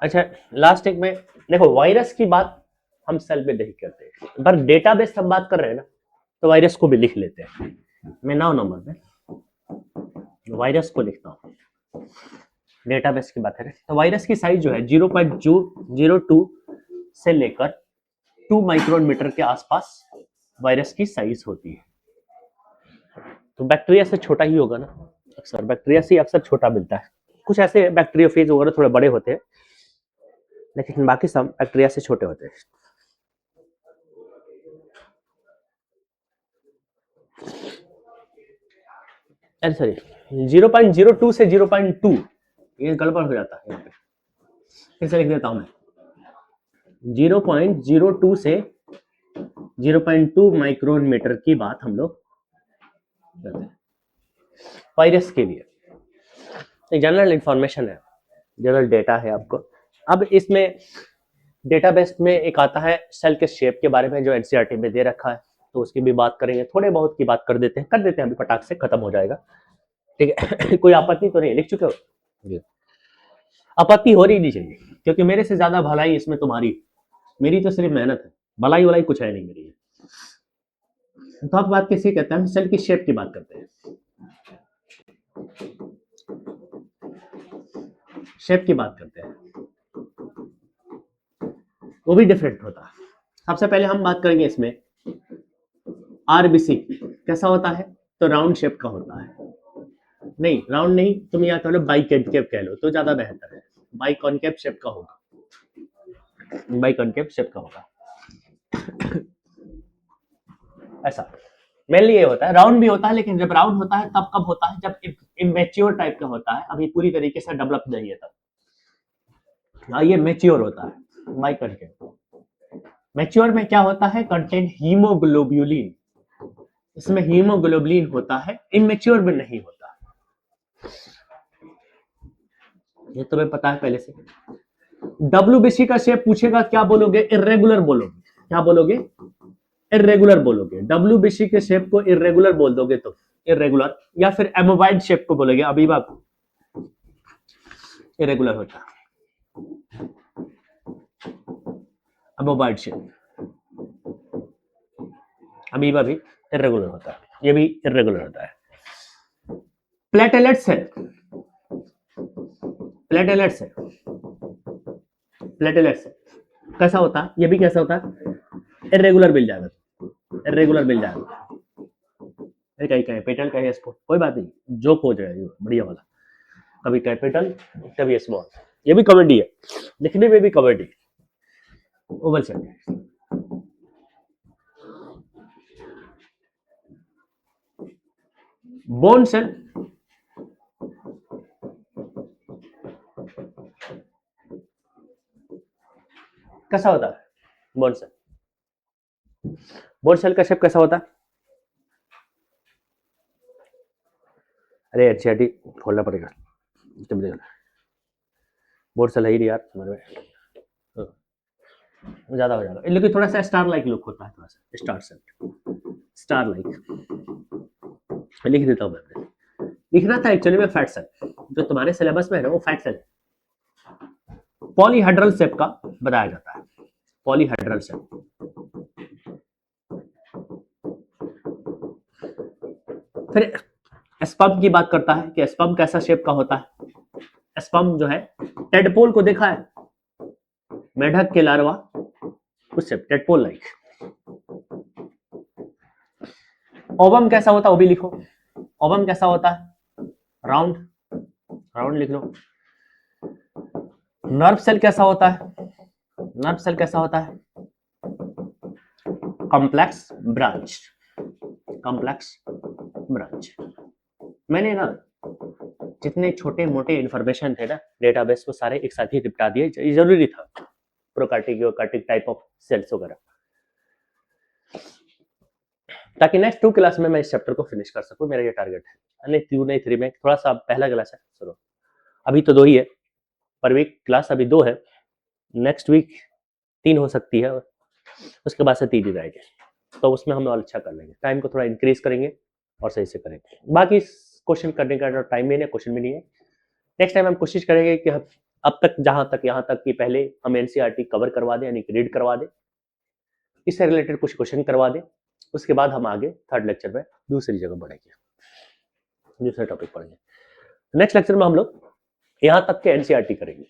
अच्छा लास्ट एक में देखो, वायरस की बात हम सेल पे नहीं करते, पर डेटाबेस हम बात कर रहे हैं ना, तो वायरस को भी लिख लेते हैं। मैं 9 नंबर में वायरस को लिखता हूं, डेटाबेस की बात करें तो वायरस की साइज जो है 0.02 से लेकर 2 माइक्रोन मीटर के आसपास वायरस की साइज होती है। तो बैक्टीरिया से छोटा ही होगा ना, अक्सर बैक्टीरिया से अक्सर छोटा मिलता है, कुछ ऐसे बैक्टीरियोफेज वगैरह थोड़े बड़े होते हैं, लेकिन बाकी सब बैक्टीरिया से छोटे होते हैं। अरे सॉरी 0.02 से 0.2 ये गड़बड़ हो जाता है यहाँ पे, फिर से लिख देता हूं मैं, 0.02 से 0.2 माइक्रोन मीटर की बात हम लोग करते हैं वायरस के लिए। एक जनरल इंफॉर्मेशन है, जनरल डेटा है आपको। अब इसमें डेटाबेस में एक आता है सेल के शेप के बारे में, जो एनसीईआरटी में दे रखा है, तो उसकी भी बात करेंगे, थोड़े बहुत की बात कर देते हैं अभी फटाक से खत्म हो जाएगा, ठीक है। कोई आपत्ति तो नहीं, लिख चुके हो? आपत्ति हो रही नहीं चाहिए, क्योंकि मेरे से ज्यादा भलाई इसमें तुम्हारी, मेरी तो सिर्फ मेहनत है, भलाई वलाई कुछ है नहीं मेरी। तो आप बात कैसे कहते हैं, सेल की शेप की बात करते हैं, शेप की बात करते हैं, वो भी डिफरेंट होता है। सबसे पहले हम बात करेंगे इसमें आरबीसी कैसा होता है, तो राउंड शेप का होता है। नहीं राउंड नहीं, तुम या कह लो बाई कॉनकेव कह लो तो ज्यादा बेहतर है, बाई कॉनकेव शेप का होगा, बाई कॉनकेव शेप का होगा। ऐसा मेनली ये होता है, राउंड भी होता है, लेकिन जब राउंड होता है तब कब होता है, जब इमेच्योर टाइप का होता है, अभी पूरी तरीके से डेवलप नहीं है तब। ये मेच्योर होता है बाई कॉनकेव। मैच्योर में क्या होता है, कंटेंट हीमोग्लोब्यूलिन, इसमें हीमोग्लोबिन होता है, इमेच्योर में नहीं होता, ये तुम्हें पता है पहले से। डब्ल्यूबीसी का शेप पूछेगा, क्या बोलोगे, इर्रेगुलर बोलोगे, क्या बोलोगे, इर्रेगुलर बोलोगे। डब्ल्यूबीसी के शेप को इर्रेगुलर बोल दोगे तो इर्रेगुलर, या फिर एमोवाइड शेप को बोलोगे, अभी बात इर्रेगुलर होता है, एमोवाइड शेप, अमीबा भी इर्रेगुलर होता है, ये भी इर्रेगुलर होता है। प्लेटलेट्स है, प्लेटलेट्स है, प्लेटलेट्स है, कैसा होता है, ये भी कैसा होता है, इरेगुलर मिल जाएगा, इरेगुलर मिल जाएगा, कहीं कैपिटल कहीं स्मॉल, कोई बात नहीं, जो खोज रहे हैं बढ़िया वाला, कभी कैपिटल कभी स्मॉल, ये भी कॉमेडी है, लिखने में भी comedy. Oval cell, bone cell, कैसा होता है बोन सेल, बोन सेल का शेप कैसा होता है, अरे एनसीईआरटी खोलना पड़ेगा, बोन सेल है ही नहीं यार समझ में, ज्यादा हो जाएगा, लेकिन थोड़ा सा स्टार लाइक लुक होता है, थोड़ा सा स्टार सेल, स्टार लाइक, लिख देता हूँ मैं, लिखना था एक्चुअली में फैट सेल, जो तुम्हारे सिलेबस में है ना वो फैट सेल पॉलीहेड्रल शेप का बताया जाता है, पॉलीहेड्रल शेप। फिर स्पर्म की बात करता है कि स्पर्म कैसा शेप का होता है, स्पर्म जो है टेडपोल को देखा है, मेढक के लार्वा, उस शेप टेडपोल लाइक। ओवम कैसा होता है वो भी लिखो, ओवम कैसा होता है, राउंड, राउंड लिख लो। नर्व सेल कैसा होता है, नर्व सेल कैसा होता है, कॉम्प्लेक्स ब्रांच, कॉम्प्लेक्स ब्रांच। मैंने ना जितने छोटे मोटे इंफॉर्मेशन थे ना डेटाबेस को सारे एक साथ ही निपटा दिए, ये जरूरी था, प्रोकार्टिक यूकार्टिक टाइप ऑफ सेल्स वगैरह, ताकि नेक्स्ट 2 क्लास में मैं इस चैप्टर को फिनिश कर सकूं, मेरा ये टारगेट है। नहीं 2 नहीं 3 में, थोड़ा सा पहला क्लास है, सुनो अभी तो 2 ही है, पर वीक क्लास अभी 2 है, नेक्स्ट वीक 3 हो सकती है, उसके बाद से 3 ही रहेगी, तो उसमें हम और अच्छा कर लेंगे, टाइम को थोड़ा इंक्रीज करेंगे और सही से करेंगे। बाकी क्वेश्चन करने का टाइम भी नहीं, क्वेश्चन भी नहीं है, नेक्स्ट टाइम हम कोशिश करेंगे कि अब तक जहां तक यहाँ तक कि पहले हम एनसीईआरटी कवर करवा दें, यानी रीड करवा दें, इससे रिलेटेड कुछ क्वेश्चन करवा दें, उसके बाद हम आगे थर्ड लेक्चर में दूसरी जगह बढ़ेंगे, दूसरे टॉपिक पढ़ेंगे। नेक्स्ट लेक्चर में हम लोग यहां तक के एनसीईआरटी करेंगे।